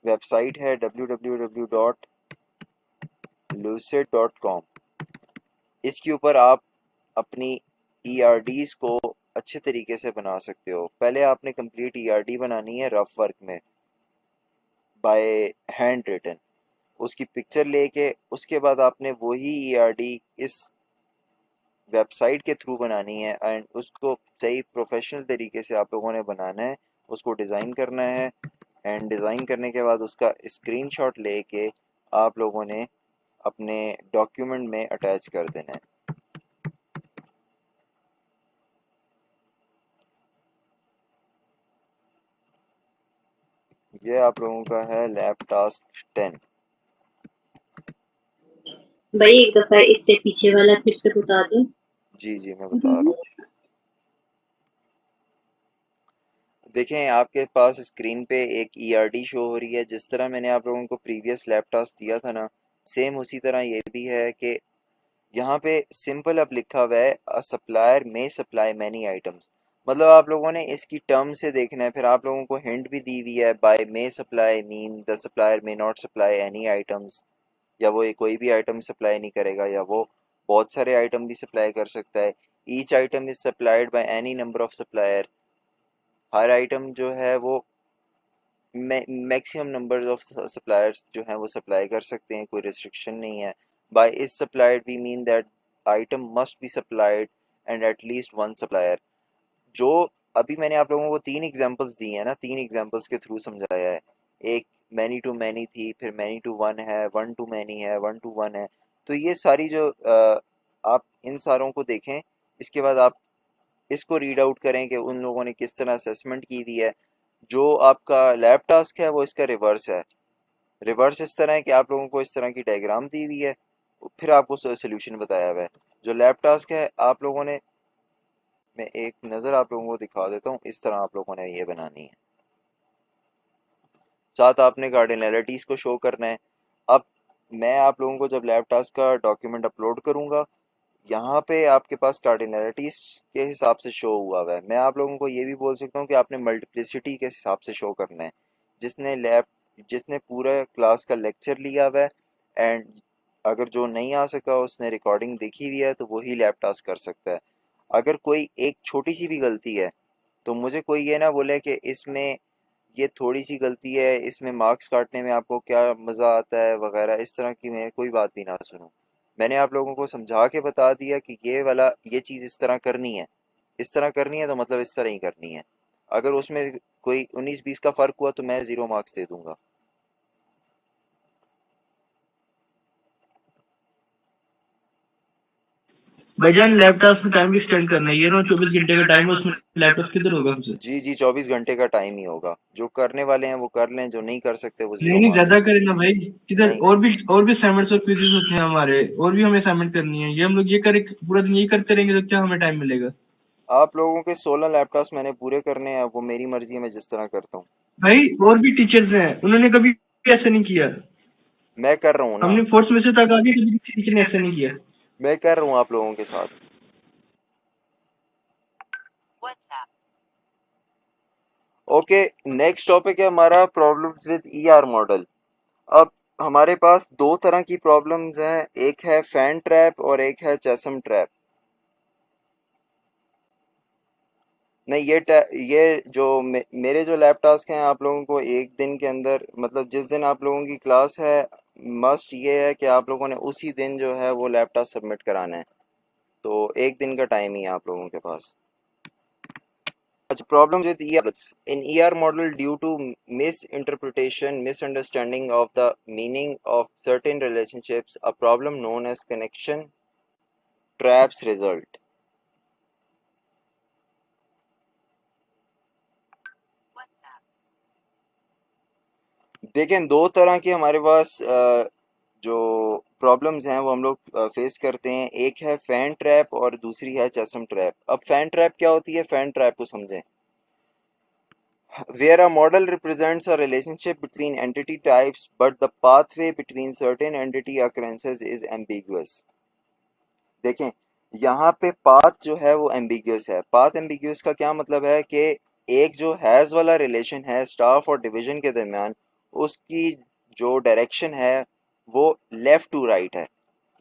वेबसाइट है www.lucid.com। इसके ऊपर आप अपनी ईआरडीज़ को अच्छे तरीके से बना सकते हो। पहले आपने कंप्लीट ईआरडी बनानी है रफ वर्क में बाय हैंड रिटन, उसकी पिक्चर लेके उसके बाद आपने वही ईआरडी इस वेबसाइट के थ्रू बनानी है एंड उसको सही प्रोफेशनल तरीके से आप लोगों ने बनाना है, उसको डिज़ाइन करना है एंड डिज़ाइन करने के बाद उसका स्क्रीनशॉट लेके आप लोगों ने अपने डॉक्यूमेंट में अटैच कर देना है। ये आप लोगों का है लैब टास्क 10। भाई एक दफा इससे पीछे वाला फिर से बता दो। जी जी, मैं बता रहा हूँ। देखें, आपके पास स्क्रीन पे एक ईआरडी शो हो रही है। जिस तरह मैंने आप लोगों को प्रीवियस लैब टास्क दिया था ना, सेम उसी तरह ये भी है कि यहाँ पे सिंपल अब लिखा हुआ है a supplier may supply many items. मतलब आप लोगों ने इसकी टर्म से देखना है। फिर आप लोगों को हिंट भी दी हुई है, by may supply mean the supplier may not supply any items, या वो कोई भी आइटम सप्लाई नहीं करेगा, या वो बहुत सारे आइटम भी सप्लाई कर सकता है। Each item is supplied by any number of supplier. Her item जो है वो मैक्सिमम नंबर ऑफ सप्लायर्स जो हैं वो सप्लाई कर सकते हैं, कोई रिस्ट्रिक्शन नहीं है। By is supplied we mean that item must be supplied and at least one supplier. जो अभी मैंने आप लोगों को 3 एग्जांपल्स दी हैं ना, 3 एग्जांपल्स के थ्रू समझाया है। एक मैनी टू मैनी थी, फिर मैनी टू वन है, वन टू मैनी है, वन टू वन है। तो ये सारी जो आप इन सारों को देखें, इसके बाद आप इसको रीड आउट करें कि उन लोगों ने किस तरह असेसमेंट की हुई है। जो आपका लैब टास्क है वो इसका रिवर्स है। रिवर्स इस तरह है कि आप लोगों को इस तरह की डायग्राम दी हुई है, फिर आपको सोल्यूशन बताया हुआ है। जो लैब टास्क है आप लोगों ने, मैं एक नज़र आप लोगों को दिखा देता हूँ, इस तरह आप लोगों ने ये बनानी है। साथ आपने कार्डिनलिटीज़ को शो करना है। अब मैं आप लोगों को जब लैब टास्क का डॉक्यूमेंट अपलोड करूँगा, यहाँ पे आपके पास कार्डिनलिटीज़ के हिसाब से शो हुआ हुआ है। मैं आप लोगों को ये भी बोल सकता हूँ कि आपने मल्टीप्लिसिटी के हिसाब से शो करना है। जिसने पूरा क्लास का लेक्चर लिया हुआ है एंड अगर जो नहीं आ सका उसने रिकॉर्डिंग देखी हुई है तो वही लैब टास्क कर सकता है। अगर कोई एक छोटी सी भी गलती है तो मुझे कोई ये ना बोले कि इसमें ये थोड़ी सी गलती है, इसमें मार्क्स काटने में आपको क्या मज़ा आता है वगैरह, इस तरह की मैं कोई बात भी ना सुनूं। मैंने आप लोगों को समझा के बता दिया कि ये चीज़ इस तरह करनी है, इस तरह करनी है तो मतलब इस तरह ही करनी है। अगर उसमें कोई 19-20 का फ़र्क हुआ तो मैं 0 मार्क्स दे दूंगा। भाईजान लैपटॉप में टाइम भी स्पेंड करना है, ये ना 24 घंटे का टाइम है, उसमें लैपटॉप किधर होगा हमसे? जी जी, 24 घंटे का टाइम ही होगा। जो करने वाले हैं वो कर लें, जो नहीं कर सकते वो नहीं 0 नहीं, मार्क्स ज्यादा हैं। करें ना भाई। किधर नहीं, और भी असाइनमेंट्स और क्विज़ेस होते हैं हमारे, और भी हमें असाइनमेंट करनी है। ये हम लोग ये करे पूरा दिन यही करते रहेंगे तो क्या हमें टाइम मिलेगा? आप लोगों के 16 लैपटॉप्स मैंने पूरे करने हैं, वो मेरी मर्जी है, मैं जिस तरह करता हूँ। भाई और भी टीचर्स हैं, उन्होंने कभी ऐसा नहीं किया। मैं कर रहा हूँ ना, हमने फोर्थ सेमेस्टर तक आगे कभी किसी टीचर ने ऐसा नहीं किया। मैं कर रहा हूँ आप लोगों के साथ। ओके, नेक्स्ट टॉपिक है हमारा प्रॉब्लम्स विद ईआर मॉडल। अब हमारे पास दो तरह की प्रॉब्लम्स हैं, एक है फैन ट्रैप और एक है चेसम ट्रैप। नहीं, ये जो मेरे जो लैब टास्क हैं आप लोगों को एक दिन के अंदर, मतलब जिस दिन आप लोगों की क्लास है, मस्ट ये है कि आप लोगों ने उसी दिन जो है वो लैब टास्क सबमिट कराना है। तो एक दिन का टाइम ही है आप लोगों के पास। अच्छा, problems with ER models. In ER model, due to misinterpretation, misunderstanding of the meaning of certain relationships, a problem known as connection traps result. देखें, दो तरह की हमारे पास जो प्रॉब्लम्स हैं वो हम लोग फेस करते हैं। एक है फैन ट्रैप और दूसरी है चेसम ट्रैप। अब फैन ट्रैप क्या होती है, फैन ट्रैप को समझें। Where a model represents a relationship between entity types but the pathway between certain entity occurrences is ambiguous. देखें, यहाँ पे पाथ जो है वो एम्बिग्यूस है। पाथ एम्बिग्यूस का क्या मतलब है कि एक जो हैज़ वाला रिलेशन है स्टाफ और डिवीजन के दरमियान, उसकी जो डायरेक्शन है वो लेफ़्ट टू राइट है।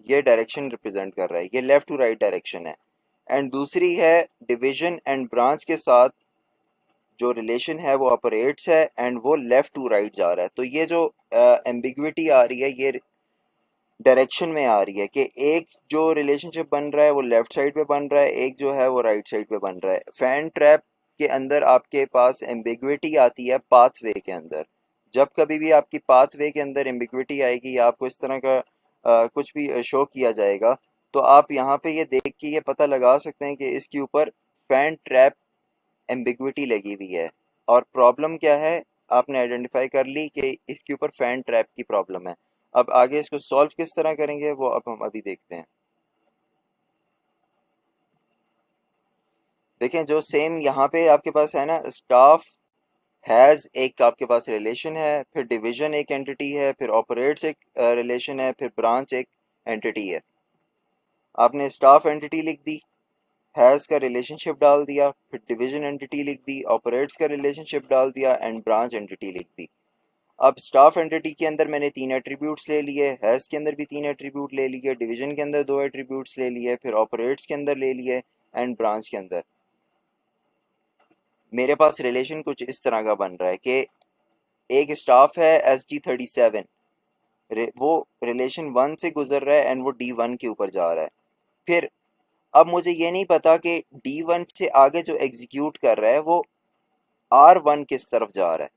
ये डायरेक्शन रिप्रेजेंट कर रहा है, ये लेफ़्ट टू राइट डायरेक्शन है। एंड दूसरी है डिवीजन एंड ब्रांच के साथ जो रिलेशन है वो ऑपरेट्स है एंड वो लेफ़्ट टू राइट जा रहा है। तो ये जो एम्बिग्विटी आ रही है ये डायरेक्शन में आ रही है कि एक जो रिलेशनशिप बन रहा है वो लेफ्ट साइड पे बन रहा है, एक जो है वो राइट साइड पे बन रहा है। फैन ट्रैप के अंदर आपके पास एम्बिग्विटी आती है पाथवे के अंदर। जब कभी भी आपकी पाथवे के अंदर एम्बिग्विटी आएगी या आपको इस तरह का कुछ भी शो किया जाएगा, तो आप यहाँ पे ये देख के ये पता लगा सकते हैं कि इसके ऊपर फैन ट्रैप एम्बिग्विटी लगी हुई है। और प्रॉब्लम क्या है, आपने आइडेंटिफाई कर ली कि इसके ऊपर फैन ट्रैप की प्रॉब्लम है। अब आगे इसको सॉल्व किस तरह करेंगे वो अब हम अभी देखते हैं। देखें, जो सेम यहाँ पे आपके पास है ना, स्टाफ हैज़ एक आपके पास रिलेशन है, फिर डिवीजन एक एंटिटी है, फिर ऑपरेट्स एक रिलेशन है, फिर ब्रांच एक एंटिटी है। आपने स्टाफ एंटिटी लिख दी, हैज़ का रिलेशनशिप डाल दिया, फिर डिवीजन एंटिटी लिख दी, ऑपरेट्स का रिलेशनशिप डाल दिया एंड ब्रांच एंटिटी लिख दी। अब स्टाफ एंटिटी के अंदर मैंने 3 एट्रीब्यूट्स ले लिए, हैज़ के अंदर भी 3 एट्रीब्यूट ले लिए, डिवीजन के अंदर 2 एट्रीब्यूट्स ले लिए, फिर ऑपरेट्स के अंदर ले लिए एंड ब्रांच के अंदर। मेरे पास रिलेशन कुछ इस तरह का बन रहा है कि एक स्टाफ है SG37, वो रिलेशन 1 से गुजर रहा है एंड वो D1 के ऊपर जा रहा है। फिर अब मुझे ये नहीं पता कि D1 से आगे जो एग्जीक्यूट कर रहा है वो R1 किस तरफ जा रहा है।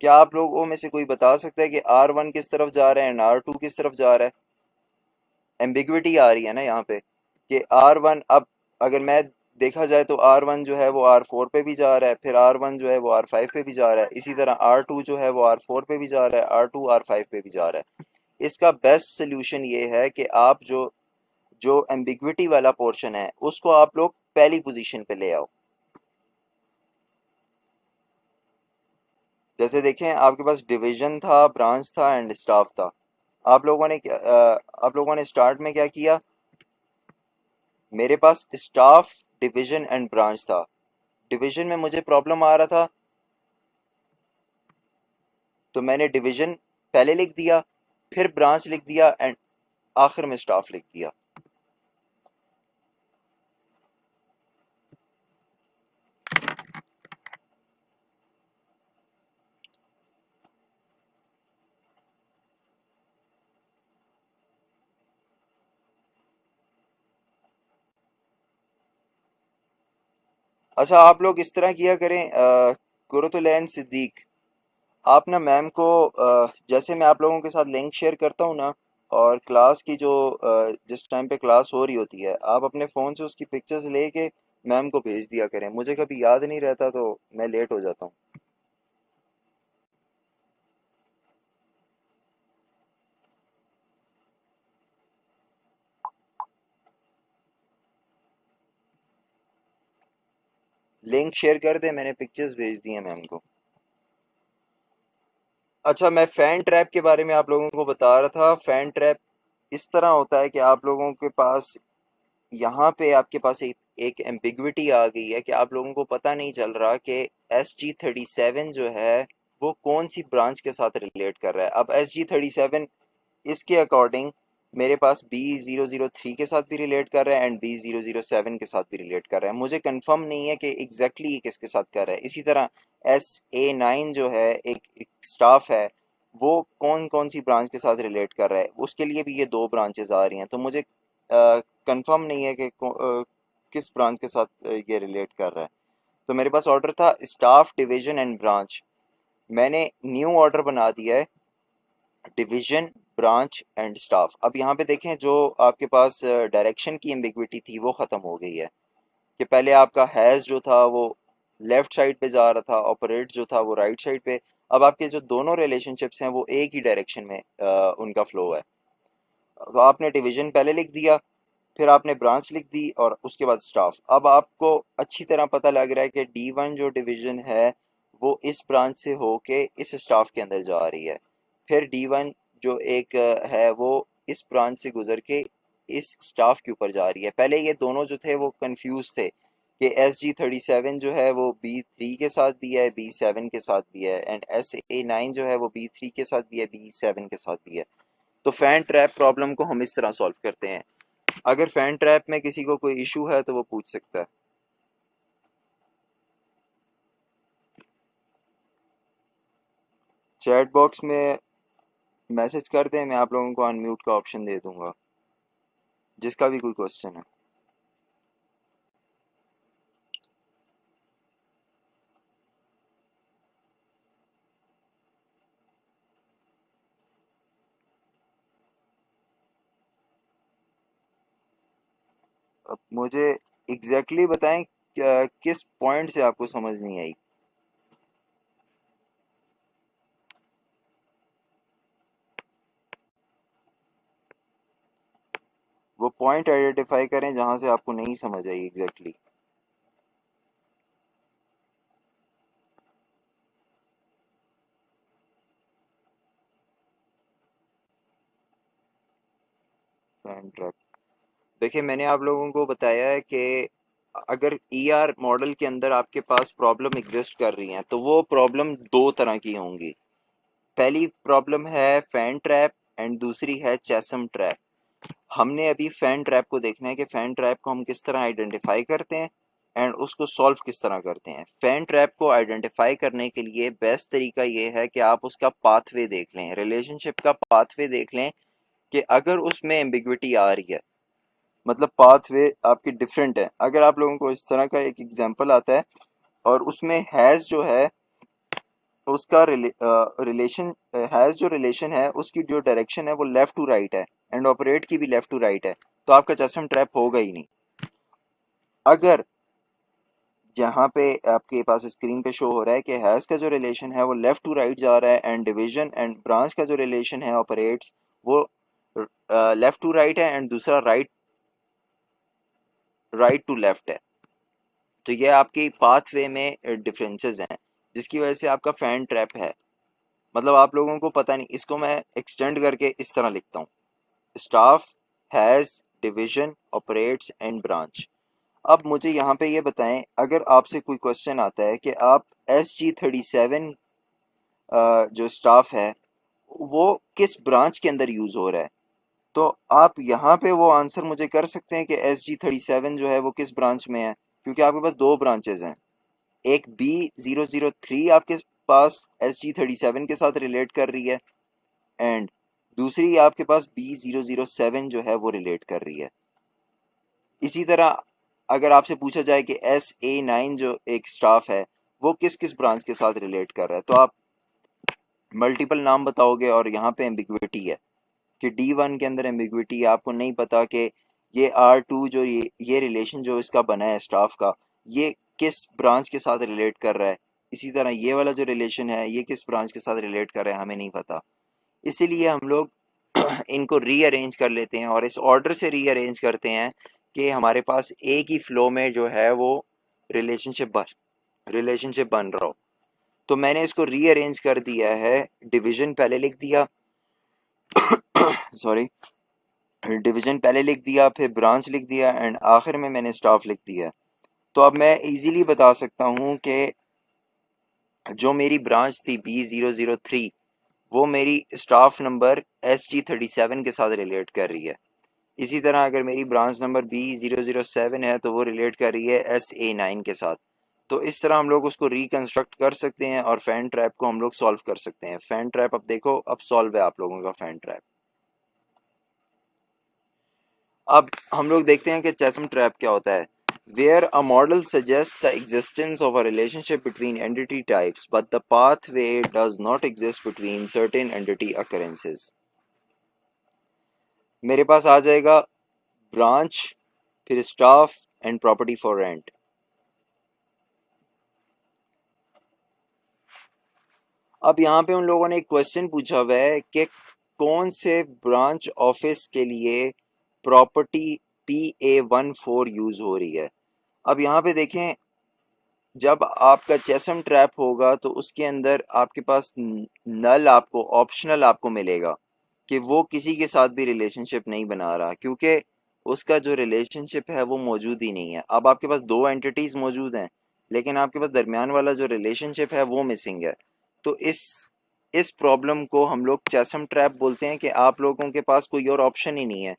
क्या आप लोगों में से कोई बता सकता है कि R1 किस तरफ जा रहा है एंड R2 किस तरफ जा रहा है? एम्बिग्विटी आ रही है ना यहाँ पे कि R1, अब अगर मैं देखा जाए तो R1 जो है वो R4 पे भी जा रहा है, फिर R1 जो है वो R5 पे भी जा रहा है, इसी तरह R2 जो है वो R4 पे भी जा रहा है, R2 R5 पे भी जा रहा है। इसका बेस्ट सोल्यूशन ये है कि आप जो जो एम्बिग्विटी वाला पोर्शन है उसको आप लोग पहली पोजीशन पे ले आओ। जैसे देखें, आपके पास डिवीजन था, ब्रांच था एंड स्टाफ था। आप लोगों ने स्टार्ट में क्या किया, मेरे पास स्टाफ, डिवीजन एंड ब्रांच था। डिवीजन में मुझे प्रॉब्लम आ रहा था तो मैंने डिवीजन पहले लिख दिया, फिर ब्रांच लिख दिया एंड आखिर में स्टाफ लिख दिया। अच्छा, आप लोग इस तरह किया करें, कुरतुलैन सिद्दीक, आप ना मैम को जैसे मैं आप लोगों के साथ लिंक शेयर करता हूँ ना, और क्लास की जो जिस टाइम पे क्लास हो रही होती है, आप अपने फ़ोन से उसकी पिक्चर्स लेके मैम को भेज दिया करें। मुझे कभी याद नहीं रहता तो मैं लेट हो जाता हूँ। लिंक शेयर कर दे, मैंने पिक्चर्स भेज दी हैं मैम को। अच्छा, मैं फ़ैन ट्रैप के बारे में आप लोगों को बता रहा था। फ़ैन ट्रैप इस तरह होता है कि आप लोगों के पास यहाँ पे आपके पास एक एम्बिग्विटी आ गई है कि आप लोगों को पता नहीं चल रहा कि SG37 जो है वो कौन सी ब्रांच के साथ रिलेट कर रहा है। अब SG37 इसके अकॉर्डिंग मेरे पास B003 के साथ भी रिलेट कर रहा है एंड B007 के साथ भी रिलेट कर रहा है। मुझे कंफर्म नहीं है कि एग्जैक्टली किसके साथ कर रहा है। इसी तरह SA9 जो है एक स्टाफ है, वो कौन कौन सी ब्रांच के साथ रिलेट कर रहा है, उसके लिए भी ये दो ब्रांचेस आ रही हैं। तो मुझे कंफर्म नहीं है कि किस ब्रांच के साथ ये रिलेट कर रहा है। तो मेरे पास ऑर्डर था स्टाफ, डिवीजन एंड ब्रांच। मैंने न्यू ऑर्डर बना दिया है डिवीजन, ब्रांच एंड स्टाफ। अब यहाँ पे देखें, जो आपके पास डायरेक्शन की एम्बिग्विटी थी वो ख़त्म हो गई है कि पहले आपका हैज़ जो था वो लेफ्ट साइड पे जा रहा था, ऑपरेट जो था वो राइट साइड पे। अब आपके जो दोनों रिलेशनशिप्स हैं वो एक ही डायरेक्शन में उनका फ्लो है। तो आपने डिवीजन पहले लिख दिया, फिर आपने ब्रांच लिख दी और उसके बाद स्टाफ। अब आपको अच्छी तरह पता लग रहा है कि D1 जो डिवीज़न है वो इस ब्रांच से होके इस स्टाफ के अंदर जा रही है। फिर D1 जो एक है वो इस ब्रांच से गुजर के इस स्टाफ के ऊपर जा रही है। पहले ये दोनों जो थे वो कंफ्यूज थे कि SG37 जो है वो B3 के साथ भी है, B7 के साथ भी है, एंड SA9 जो है वो B3 के साथ भी है, B7 के साथ भी है। तो फैन ट्रैप प्रॉब्लम को हम इस तरह सॉल्व करते हैं। अगर फैन ट्रैप में किसी को कोई इशू है तो वो पूछ सकता है। चैट बॉक्स में मैसेज कर दें, मैं आप लोगों को अनम्यूट का ऑप्शन दे दूंगा, जिसका भी कोई क्वेश्चन है। अब मुझे एग्जैक्टली बताएं किस पॉइंट से आपको समझ नहीं आई। वो पॉइंट आइडेंटिफाई करें जहां से आपको नहीं समझ आई एग्जैक्टली। फैन ट्रैप, देखिए मैंने आप लोगों को बताया है कि अगर ER मॉडल के अंदर आपके पास प्रॉब्लम एग्जिस्ट कर रही हैं तो वो प्रॉब्लम दो तरह की होंगी। पहली प्रॉब्लम है फैन ट्रैप एंड दूसरी है चेसम ट्रैप। हमने अभी फैन ट्रैप को देखना है कि फैन ट्रैप को हम किस तरह आइडेंटिफाई करते हैं एंड उसको सॉल्व किस तरह करते हैं। फैन ट्रैप को आइडेंटिफाई करने के लिए बेस्ट तरीका ये है कि आप उसका पाथवे देख लें, रिलेशनशिप का पाथवे देख लें कि अगर उसमें एम्बिग्विटी आ रही है, मतलब पाथवे आपकी डिफरेंट है। अगर आप लोगों को इस तरह का एक एग्जांपल आता है और उसमें हैज़ जो है उसका रिलेशन, हैज़ जो रिलेशन है उसकी जो डायरेक्शन है वो लेफ्ट टू राइट है एंड ऑपरेट की भी लेफ्ट टू राइट है, तो आपका चेसम ट्रैप होगा ही नहीं। अगर जहाँ पे आपके पास स्क्रीन पे शो हो रहा है कि हैज़ का जो रिलेशन है वो लेफ्ट टू राइट जा रहा है एंड डिवीजन एंड ब्रांच का जो रिलेशन है ऑपरेट्स वो लेफ्ट टू राइट है एंड दूसरा राइट टू लेफ्ट है, तो ये आपकी पाथवे में डिफरेंसेस हैं जिसकी वजह से आपका फैन ट्रैप है। मतलब आप लोगों को पता नहीं, इसको मैं एक्सटेंड करके इस तरह लिखता हूँ, staff, has, division, operates and branch. अब मुझे यहाँ पे ये बताएं, अगर आपसे कोई क्वेश्चन आता है कि आप SG37 जो स्टाफ है वो किस ब्रांच के अंदर यूज़ हो रहा है, तो आप यहाँ पे वो आंसर मुझे कर सकते हैं कि SG37 जो है वो किस ब्रांच में है, क्योंकि आपके पास दो ब्रांचेज हैं। एक B003 आपके पास SG37 के साथ रिलेट कर रही है एंड दूसरी आपके पास B007 जो है वो रिलेट कर रही है। इसी तरह अगर आपसे पूछा जाए कि SA9 जो एक स्टाफ है वो किस किस ब्रांच के साथ रिलेट कर रहा है, तो आप मल्टीपल नाम बताओगे और यहाँ पे एम्बिग्विटी है कि D1 के अंदर एम्बिग्विटी है, आपको नहीं पता कि ये R2 जो ये रिलेशन जो इसका बना है स्टाफ का, ये किस ब्रांच के साथ रिलेट कर रहा है। इसी तरह ये वाला जो रिलेशन है ये किस ब्रांच के साथ रिलेट कर रहा है हमें नहीं पता, इसीलिए हम लोग इनको रीअरेंज कर लेते हैं और इस ऑर्डर से रीअरेंज करते हैं कि हमारे पास एक ही फ्लो में जो है वो रिलेशनशिप बन रहा हो। तो मैंने इसको रीअरेंज कर दिया है, डिवीजन पहले लिख दिया सॉरी डिवीजन पहले लिख दिया, फिर ब्रांच लिख दिया एंड आखिर में मैंने स्टाफ लिख दिया। तो अब मैं इजीली बता सकता हूँ कि जो मेरी ब्रांच थी B003 वो मेरी स्टाफ नंबर SG37 के साथ रिलेट कर रही है। इसी तरह अगर मेरी ब्रांच नंबर B007 है तो वो रिलेट कर रही है SA9 के साथ। तो इस तरह हम लोग उसको रिकंस्ट्रक्ट कर सकते हैं और फैन ट्रैप को हम लोग सॉल्व कर सकते हैं। फैन ट्रैप अब देखो, अब सॉल्व है आप लोगों का फैन ट्रैप। अब हम लोग देखते हैं कि चेसम ट्रैप क्या होता है। Where a model suggests the existence of a relationship between entity types, but the pathway does not exist between certain entity occurrences. मेरे पास आ जाएगा ब्रांच, फिर staff and property for rent. अब यहाँ पे उन लोगों ने एक क्वेश्चन पूछा हुआ है कि कौन से ब्रांच ऑफिस के लिए प्रॉपर्टी PA14 यूज हो रही है। अब यहाँ पे देखें, जब आपका चेसम ट्रैप होगा तो उसके अंदर आपके पास नल आपको ऑप्शनल आपको मिलेगा कि वो किसी के साथ भी रिलेशनशिप नहीं बना रहा, क्योंकि उसका जो रिलेशनशिप है वो मौजूद ही नहीं है। अब आपके पास दो एंटिटीज मौजूद हैं लेकिन आपके पास दरमियान वाला जो रिलेशनशिप है वो मिसिंग है। तो इस प्रॉब्लम को हम लोग चेसम ट्रैप बोलते हैं कि आप लोगों के पास कोई और ऑप्शन ही नहीं है।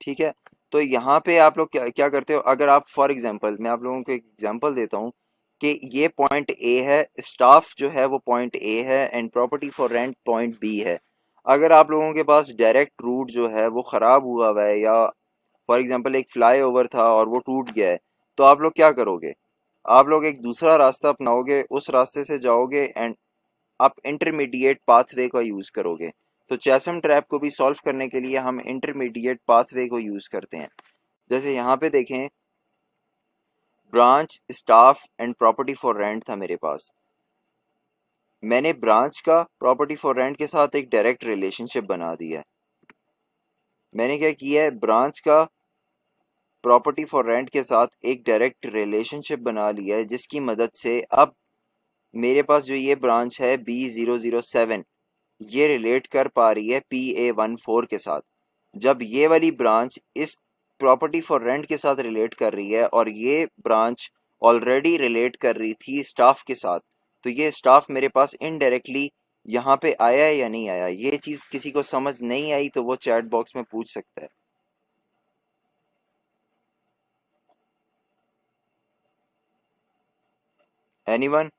ठीक है, तो यहाँ पे आप लोग क्या क्या करते हो, अगर आप फॉर एग्जांपल, मैं आप लोगों को एक एग्जांपल देता हूँ कि ये पॉइंट ए है, स्टाफ जो है वो पॉइंट ए है and property for rent point B है। अगर आप लोगों के पास डायरेक्ट रूट जो है वो ख़राब हुआ है या फॉर एग्जांपल एक फ्लाई ओवर था और वो टूट गया है, तो आप लोग क्या करोगे, आप लोग एक दूसरा रास्ता अपनाओगे, उस रास्ते से जाओगे एंड आप इंटरमीडिएट पाथवे का यूज़ करोगे। तो चेसम ट्रैप को भी सॉल्व करने के लिए हम इंटरमीडिएट पाथवे को यूज़ करते हैं। जैसे यहाँ पे देखें, branch, staff and property for rent था मेरे पास। मैंने ब्रांच का प्रॉपर्टी फॉर रेंट के साथ एक डायरेक्ट रिलेशनशिप बना दिया है। मैंने क्या किया है, ब्रांच का प्रॉपर्टी फॉर रेंट के साथ एक डायरेक्ट रिलेशनशिप बना लिया है, जिसकी मदद से अब मेरे पास जो ये ब्रांच है B007 ये रिलेट कर पा रही है PA14 के साथ। जब ये वाली ब्रांच इस प्रॉपर्टी फॉर रेंट के साथ रिलेट कर रही है और ये ब्रांच ऑलरेडी रिलेट कर रही थी स्टाफ के साथ, तो ये स्टाफ मेरे पास इनडायरेक्टली यहाँ पे आया है या नहीं आया। ये चीज़ किसी को समझ नहीं आई तो वो चैट बॉक्स में पूछ सकता है। एनीवन?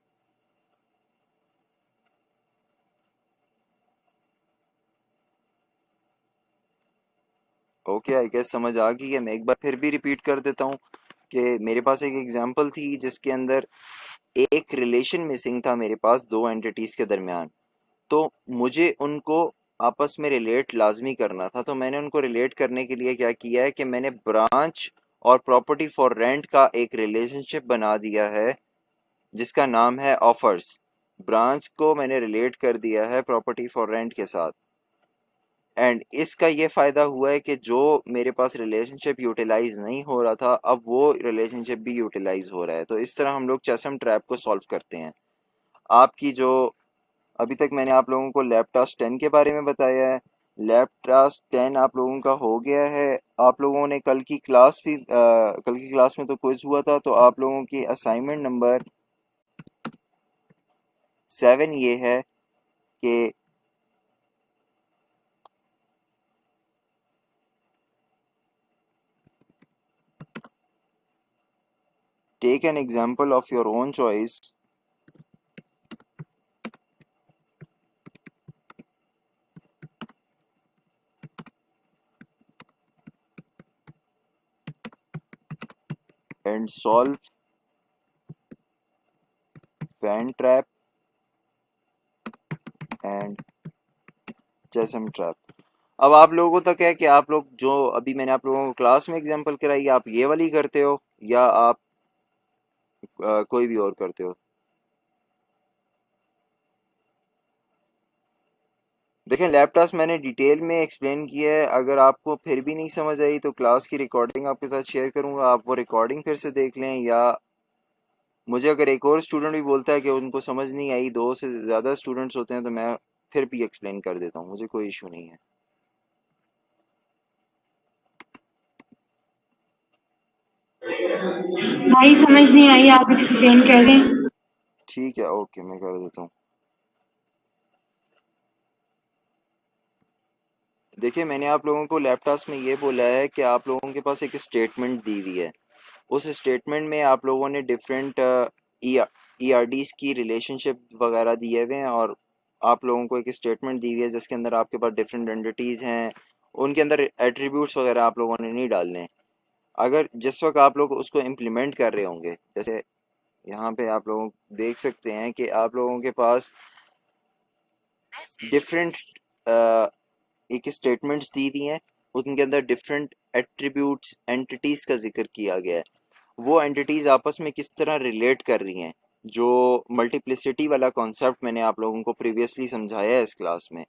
ओके, आई गेस समझ आ गई है। मैं एक बार फिर भी रिपीट कर देता हूँ कि मेरे पास एक एग्जांपल थी जिसके अंदर एक रिलेशन मिसिंग था मेरे पास दो एंटिटीज के दरमियान। तो मुझे उनको आपस में रिलेट लाजमी करना था, तो मैंने उनको रिलेट करने के लिए क्या किया है कि मैंने ब्रांच और प्रॉपर्टी फॉर रेंट का एक रिलेशनशिप बना दिया है जिसका नाम है ऑफर्स। ब्रांच को मैंने रिलेट कर दिया है प्रॉपर्टी फॉर रेंट के साथ एंड इसका ये फ़ायदा हुआ है कि जो मेरे पास रिलेशनशिप यूटिलाइज नहीं हो रहा था अब वो रिलेशनशिप भी यूटिलाइज हो रहा है। तो इस तरह हम लोग चेसम ट्रैप को सॉल्व करते हैं। आपकी जो अभी तक मैंने आप लोगों को लैब टास्क 10 के बारे में बताया है। लैब टास्क 10 आप लोगों का हो गया है। आप लोगों ने कल की क्लास भी कल की क्लास में तो क्विज हुआ था, तो आप लोगों की असाइनमेंट नंबर 7 ये है कि take an example of your own choice and solve fan trap and chasm trap. अब आप लोगों तक है कि आप लोग जो अभी मैंने आप लोगों को क्लास में एग्जांपल कराई, आप ये वाली करते हो या आप कोई भी और करते हो? देखें, लैब टास्क मैंने डिटेल में एक्सप्लेन किया है। अगर आपको फिर भी नहीं समझ आई तो क्लास की रिकॉर्डिंग आपके साथ शेयर करूंगा, आप वो रिकॉर्डिंग फिर से देख लें। या मुझे अगर एक और स्टूडेंट भी बोलता है कि उनको समझ नहीं आई, 2 से ज़्यादा स्टूडेंट्स होते हैं, तो मैं फिर भी एक्सप्लेन कर देता हूँ, मुझे कोई इशू नहीं है। भाई समझ नहीं आई, आप एक्सप्लेन कर दें। ठीक है, ओके, मैं कर देता हूँ। देखिए, मैंने आप लोगों को लैब टास्क में ये बोला है कि आप लोगों के पास एक स्टेटमेंट दी हुई है। उस स्टेटमेंट में आप लोगों ने डिफरेंट ई आर डीज की रिलेशनशिप वगैरह दिए हुए हैं, और आप लोगों को एक स्टेटमेंट दी हुई है जिसके अंदर आपके पास डिफरेंट एंटिटीज़ हैं, उनके अंदर एट्रीब्यूट्स वगैरह आप लोगों ने नहीं डालने। अगर जिस वक्त आप लोग उसको इम्प्लीमेंट कर रहे होंगे, जैसे यहाँ पे आप लोग देख सकते हैं कि आप लोगों के पास डिफरेंट एक स्टेटमेंट्स दी हुई हैं, उनके अंदर डिफरेंट एट्रीब्यूट्स एंटिटीज़ का जिक्र किया गया है। वो एंटिटीज़ आपस में किस तरह रिलेट कर रही हैं, जो मल्टीप्लिसिटी वाला कॉन्सेप्ट मैंने आप लोगों को प्रीवियसली समझाया है इस क्लास में,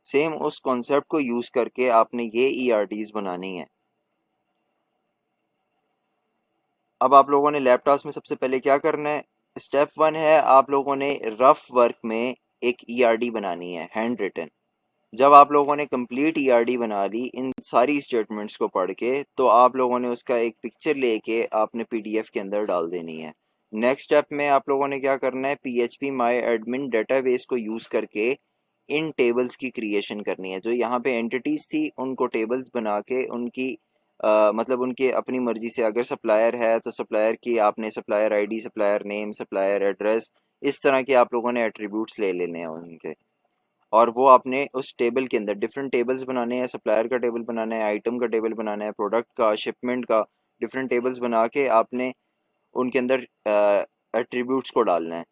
सेम उस कॉन्सेप्ट को यूज़ करके आपने ये ई आर डीज बनानी है। अब आप लोगों ने लैपटॉप में सबसे पहले क्या करना है? स्टेप 1 है, आप लोगों ने रफ वर्क में एक ई आर डी बनानी है, हैंड रिटन। जब आप लोगों ने कंप्लीट ई आर डी बना ली इन सारी स्टेटमेंट्स को पढ़ के, तो आप लोगों ने उसका एक पिक्चर लेके आपने पीडीएफ के अंदर डाल देनी है। नेक्स्ट स्टेप में आप लोगों ने क्या करना है? पीएचपी माई एडमिन डेटाबेस को यूज़ करके इन टेबल्स की क्रिएशन करनी है। जो यहाँ पे एंटिटीज़ थी उनको टेबल्स बना के उनकी मतलब उनके अपनी मर्जी से, अगर सप्लायर है तो सप्लायर की आपने supplier ID, supplier name, supplier address, इस तरह के आप लोगों ने एट्रीब्यूट्स ले लेने हैं उनके, और वो आपने उस टेबल के अंदर डिफरेंट टेबल्स बनाने हैं। सप्लायर का टेबल बनाना है, आइटम का टेबल बनाना है, प्रोडक्ट का, शिपमेंट का, डिफरेंट टेबल्स बना के आपने उनके अंदर एट्रीब्यूट्स को डालना है।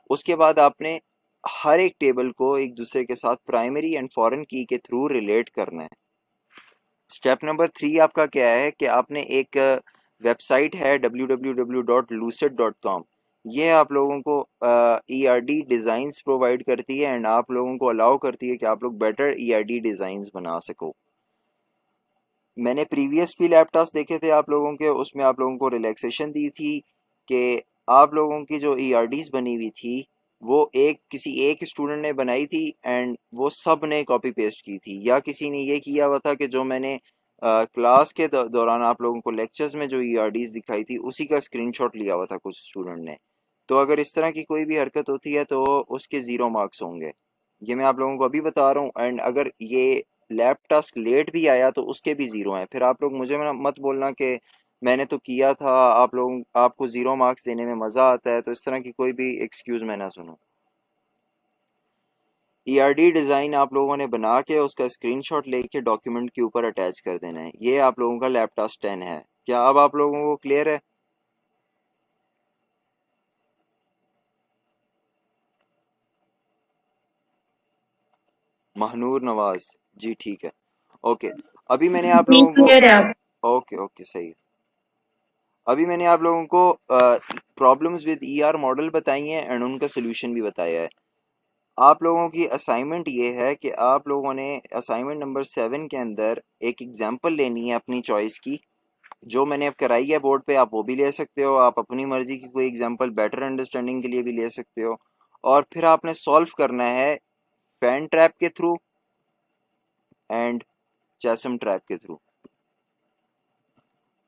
उसके बाद आपने हर एक टेबल को एक दूसरे के साथ प्राइमरी एंड फॉरेन की के थ्रू रिलेट करना है। स्टेप नंबर 3 आपका क्या है कि आपने एक वेबसाइट है www.lucid.com, ये आप लोगों को E R D designs provide करती है एंड आप लोगों को अलाउ करती है कि आप लोग better E R D designs बना सको। मैंने प्रीवियस भी लैपटॉप्स देखे थे आप लोगों के, उसमें आप लोगों को रिलैक्सेशन दी थी कि आप लोगों की जो ई आर डीज बनी हुई थी वो किसी एक स्टूडेंट ने बनाई थी एंड वो सब ने कॉपी पेस्ट की थी, या किसी ने ये किया हुआ था कि जो मैंने क्लास के दौरान आप लोगों को लेक्चर्स में जो ई आर डीज दिखाई थी उसी का स्क्रीनशॉट लिया हुआ था कुछ स्टूडेंट ने। तो अगर इस तरह की कोई भी हरकत होती है तो उसके 0 मार्क्स होंगे, ये मैं आप लोगों को अभी बता रहा हूँ। एंड अगर ये लैब टास्क लेट भी आया तो उसके भी 0 हैं। फिर आप लोग मुझे मत बोलना कि मैंने तो किया था, आप लोग आपको 0 मार्क्स देने में मज़ा आता है, तो इस तरह की कोई भी एक्सक्यूज़ मैं ना सुनूं। ई आर डी डिज़ाइन आप लोगों ने बना के उसका स्क्रीनशॉट लेके डॉक्यूमेंट के ऊपर अटैच कर देना है। ये आप लोगों का लैब टास्क 10 है। क्या अब आप लोगों को क्लियर है? महनूर नवाज जी, ठीक है, ओके। अभी मैंने आप नहीं लोगों क्लियर है आप। को ओके ओके सही है। अभी मैंने आप लोगों को problems with E R model बताई हैं एंड उनका सोल्यूशन भी बताया है। आप लोगों की असाइनमेंट ये है कि आप लोगों ने असाइनमेंट नंबर 7 के अंदर एक एग्जांपल लेनी है अपनी चॉइस की, जो मैंने अब कराई है बोर्ड पे, आप वो भी ले सकते हो, आप अपनी मर्जी की कोई एग्जांपल बेटर अंडरस्टैंडिंग के लिए भी ले सकते हो, और फिर आपने सॉल्व करना है फैन ट्रैप के थ्रू एंड चैसम ट्रैप के थ्रू।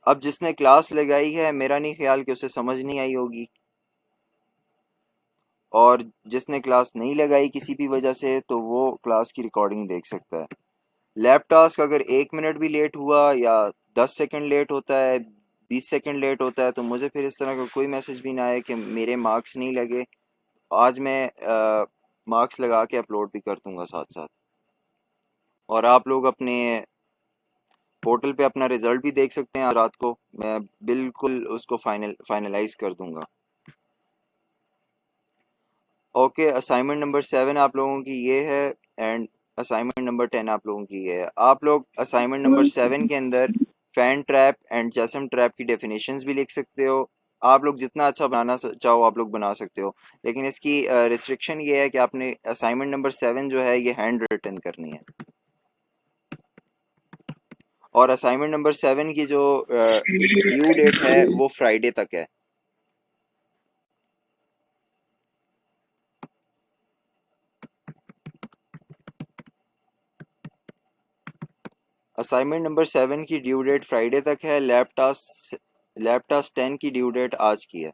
अब जिसने क्लास लगाई है मेरा नहीं ख्याल कि उसे समझ नहीं आई होगी, और जिसने क्लास नहीं लगाई किसी भी वजह से तो वो क्लास की रिकॉर्डिंग देख सकता है। लैब टास्क अगर 1 मिनट भी लेट हुआ या 10 सेकंड लेट होता है, 20 सेकंड लेट होता है, तो मुझे फिर इस तरह का कोई मैसेज भी ना आए कि मेरे मार्क्स नहीं लगे। आज मैं मार्क्स लगा के अपलोड भी कर दूंगा साथ साथ, और आप लोग अपने पोर्टल पे अपना रिजल्ट भी देख सकते हैं। आज रात को मैं बिल्कुल उसको फाइनलाइज कर दूंगा। ओके, असाइनमेंट नंबर 7 आप लोगों की ये है एंड असाइनमेंट नंबर 10 आप लोगों की ये है। आप लोग असाइनमेंट नंबर 7 के अंदर फैन ट्रैप एंड जैसम ट्रैप की डेफिनेशंस भी लिख सकते हो। आप लोग जितना अच्छा बनाना चाहो आप लोग बना सकते हो, लेकिन इसकी रिस्ट्रिक्शन ये है कि आपने असाइनमेंट नंबर 7 जो है ये हैंड रिटन करनी है। और असाइनमेंट नंबर 7 की जो ड्यू डेट है वो फ्राइडे तक है। असाइनमेंट नंबर 7 की ड्यू डेट फ्राइडे तक है। लैब टास्क 10 की ड्यू डेट आज की है।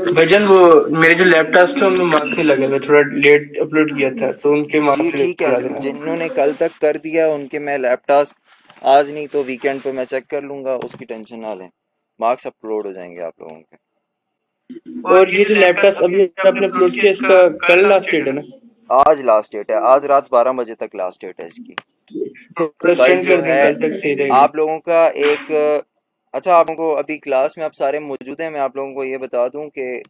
भाईजान वो मेरे जो लैब टास्क है उनमें मार्क्स नहीं लगे, मैं थोड़ा लेट अपलोड किया था तो उनके जी मार्क्स ठीक करा है, देना। जिन्होंने कल तक कर दिया उनके मैं लैब टास्क आज नहीं तो वीकेंड पे मैं चेक कर लूँगा, उसकी टेंशन ना लें। मार्क्स अपलोड हो जाएंगे आप लोगों के। और ये जो लैब टास्क अभी आपने अपलोड किया इसका कल लास्ट डेट है ना? आज लास्ट डेट है, आज रात 12 बजे तक लास्ट डेट है इसकी। कल एक्सटेंड जो कर दें, है कल तक सही रहेगा। आप लोगों का एक अच्छा, आप लोगों को अभी क्लास में आप सारे मौजूद हैं। मैं आप लोगों को ये बता दूं कि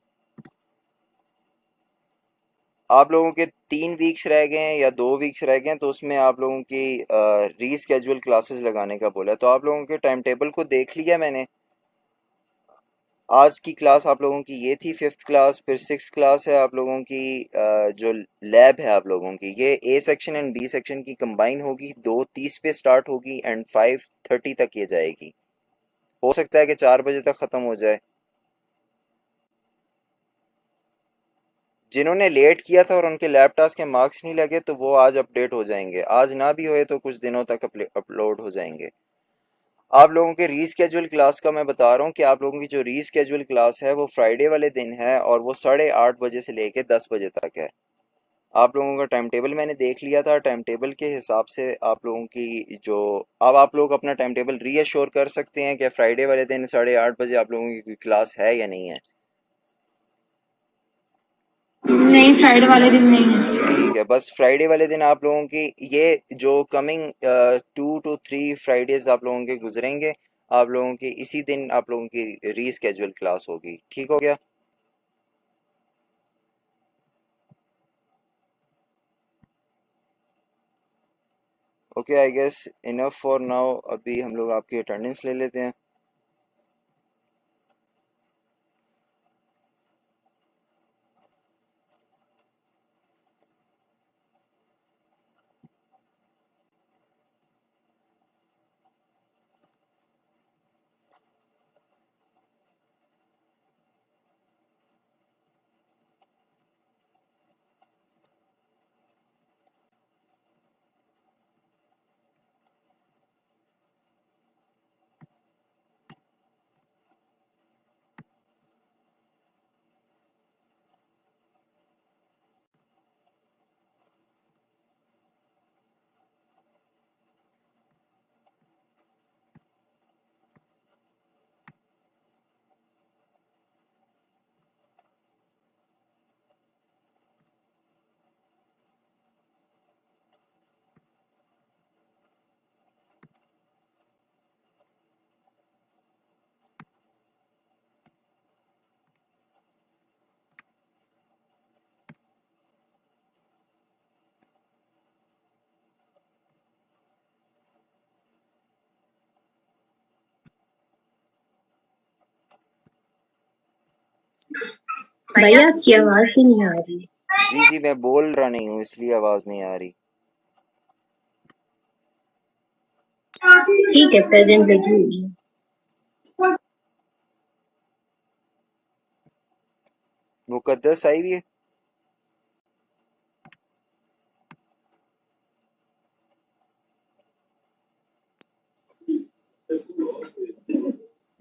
आप लोगों के 3 वीक्स रह गए हैं या 2 वीक्स रह गए हैं, तो उसमें आप लोगों की रीस्केड्यूल क्लासेस लगाने का बोला है। तो आप लोगों के टाइम टेबल को देख लिया मैंने। आज की क्लास आप लोगों की ये थी 5th क्लास, फिर 6th क्लास है आप लोगों की। जो लैब है आप लोगों की ये A section and B section की कंबाइन होगी, 2:30 पे स्टार्ट होगी एंड 5:30 तक ये जाएगी। हो सकता है कि 4 बजे तक ख़त्म हो जाए। जिन्होंने लेट किया था और उनके लैब टास्क के मार्क्स नहीं लगे तो वो आज अपडेट हो जाएंगे, आज ना भी होए तो कुछ दिनों तक अपलोड हो जाएंगे। आप लोगों के रीस्केड्यूल क्लास का मैं बता रहा हूँ कि आप लोगों की जो रीस्केड्यूल क्लास है वो फ्राइडे वाले दिन है और वो 8:30 बजे से लेके 10 बजे तक है। आप लोगों का टाइम टेबल मैंने देख लिया था, टाइम टेबल के हिसाब से आप लोगों की जो अब आप लोग अपना टाइम टेबल रीअश्योर कर सकते हैं कि फ्राइडे वाले दिन 8:30 बजे आप लोगों की क्लास है या नहीं है। नहीं, फ्राइडे वाले दिन नहीं है। जी ठीक है, बस फ्राइडे वाले दिन आप लोगों की ये जो कमिंग 2 to 3 फ्राइडेज आप लोगों के गुजरेंगे, आप लोगों की इसी दिन आप लोगों की रीस्केड्यूल क्लास होगी। ठीक हो गया? Okay, I guess enough for now. अभी हम लोग आपकी अटेंडेंस ले लेते हैं। भैया आपकी आवाज ही नहीं आ रही। जी जी, मैं बोल रहा नहीं हूँ इसलिए आवाज़ नहीं आ रही। ठीक है, प्रेजेंट लगी हुई है। मुकद्दस आई हुई है?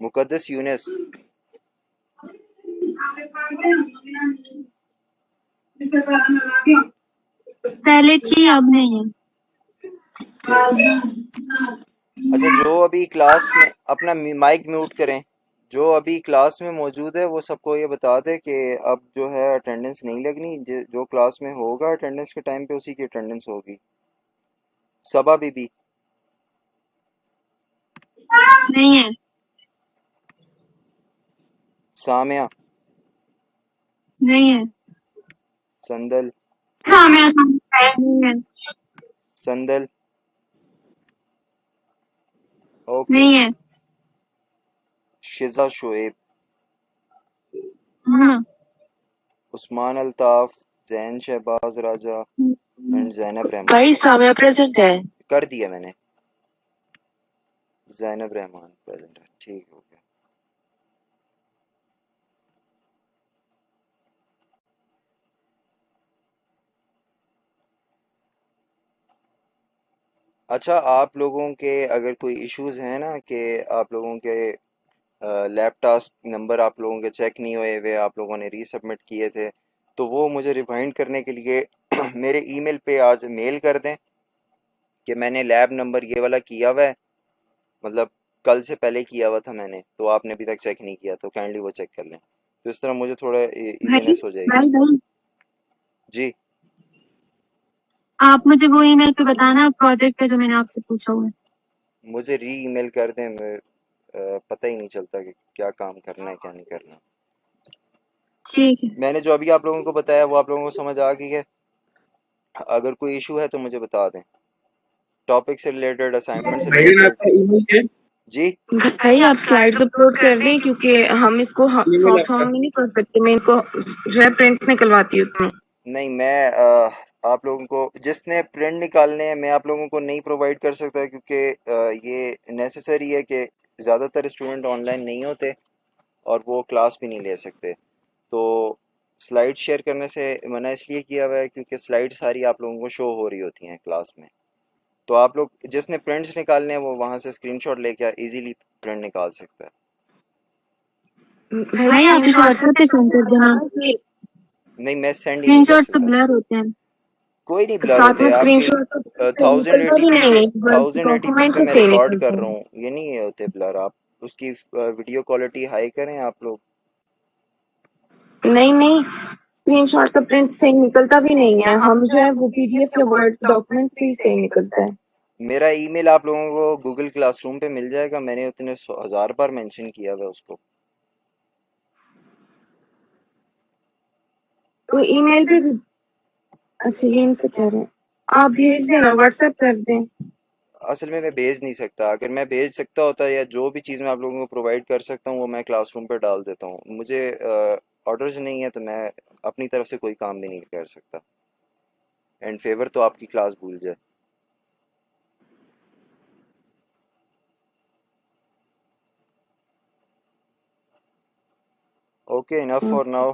मुकद्दस यूनस पहले थी, अब नहीं है। अच्छा, जो अभी क्लास में अपना माइक म्यूट करें। जो अभी क्लास में मौजूद है वो सबको ये बता दे कि अब जो है अटेंडेंस नहीं लगनी, जो क्लास में होगा अटेंडेंस के टाइम पे उसी की अटेंडेंस होगी। सबा बीबी, नहीं है। सामिया, नहीं है। संदल, हाँ मेरा नहीं है। संदल, ओके। नहीं है। शिजा शुएब, हाँ। उस्मान अल्ताफ, जैन शहबाज राजा एंड जैनब रहमान। भाई सामिया प्रेजेंट है। कर दिया मैंने, जैनब रहमान प्रेजेंट है, ठीक हो गया। अच्छा, आप लोगों के अगर कोई इश्यूज हैं ना कि आप लोगों के लैब टास्क नंबर आप लोगों के चेक नहीं हुए हुए, आप लोगों ने रीसबमिट किए थे, तो वो मुझे रिमाइंड करने के लिए मेरे ईमेल पे आज मेल कर दें कि मैंने लैब नंबर ये वाला किया हुआ है, मतलब कल से पहले किया हुआ था मैंने, तो आपने अभी तक चेक नहीं किया, तो काइंडली वो चेक कर लें, तो इस तरह मुझे थोड़ा भाई इजीनेस हो जाएगी। भाई भाई जी, आप मुझे वो ईमेल पे बताना प्रोजेक्ट है जो मैंने आपसे पूछा हुआ है। मुझे री ईमेल कर दें, पता ही नहीं चलता कि क्या काम करना है क्या नहीं करना। ठीक है। मैंने जो अभी आप लोगों को बताया वो आप लोगों को समझ आ गई है? अगर कोई इशू है तो मुझे बता दें, टॉपिक से रिलेटेड, असाइनमेंट से भाईजान रिलेटेड। आपका ईमेल है? जी, भाई आप स्लाइड्स अपलोड कर दें क्योंकि हम इसको ईमेल शॉर्ट आपका? फॉर्म में नहीं कर सकते। मैं इनको जो है प्रिंट निकलवाती हूँ। नहीं मैं आप लोगों को जिसने प्रिंट निकालने हैं मैं आप लोगों को नहीं प्रोवाइड कर सकता, क्योंकि ये नेसेसरी है कि ज़्यादातर स्टूडेंट ऑनलाइन नहीं होते और वो क्लास भी नहीं ले सकते। तो स्लाइड शेयर करने से मना इसलिए किया हुआ है क्योंकि स्लाइड सारी आप लोगों को शो हो रही होती हैं क्लास में। तो आप लोग जिसने प्रिंट्स निकालने हैं वो वहाँ से स्क्रीनशॉट लेके इजीली प्रिंट निकाल सकता है। भाई आप इसे व्हाट्सएप पे सेंड कर देना। नहीं मैं सेंड ही नहीं कर स्क्रीनशॉट्स तो सकता। ब्लर होते हैं। कोई नहीं ब्लर साथ होते, में आपकी स्क्रीनशॉट थाउजेंड निकलता भी एटीपी नहीं पे है, थाउजेंड एटीपी डॉक्यूमेंट पे तो मैं सही रिकॉर्ड कर निकलता रहा है। हूँ, ये नहीं होते ब्लर। आप उसकी वीडियो क्वालिटी हाई करें आप लोग। नहीं नहीं, स्क्रीनशॉट का प्रिंट सही निकलता भी नहीं है। हम जो है वो पीडीएफ या वर्ड डॉक्यूमेंट भी सही निकलता है। मेरा ईमेल आप लोगों को गूगल क्लासरूम पे मिल जाएगा, मैंने उतने 1000 बार मेंशन किया हुआ है उसको। तो ईमेल पे भी, अच्छा ये इनसे कह रहे हैं, आप भेज देना, व्हाट्सएप कर दें। असल में मैं भेज नहीं सकता, अगर मैं भेज सकता होता या जो भी चीज़ मैं आप लोगों को प्रोवाइड कर सकता हूँ वो मैं क्लासरूम पे डाल देता हूँ। मुझे ऑर्डर्स नहीं है तो मैं अपनी तरफ से कोई काम भी नहीं कर सकता। एंड फेवर तो आपकी क्लास भूल जाए। Okay, enough for now.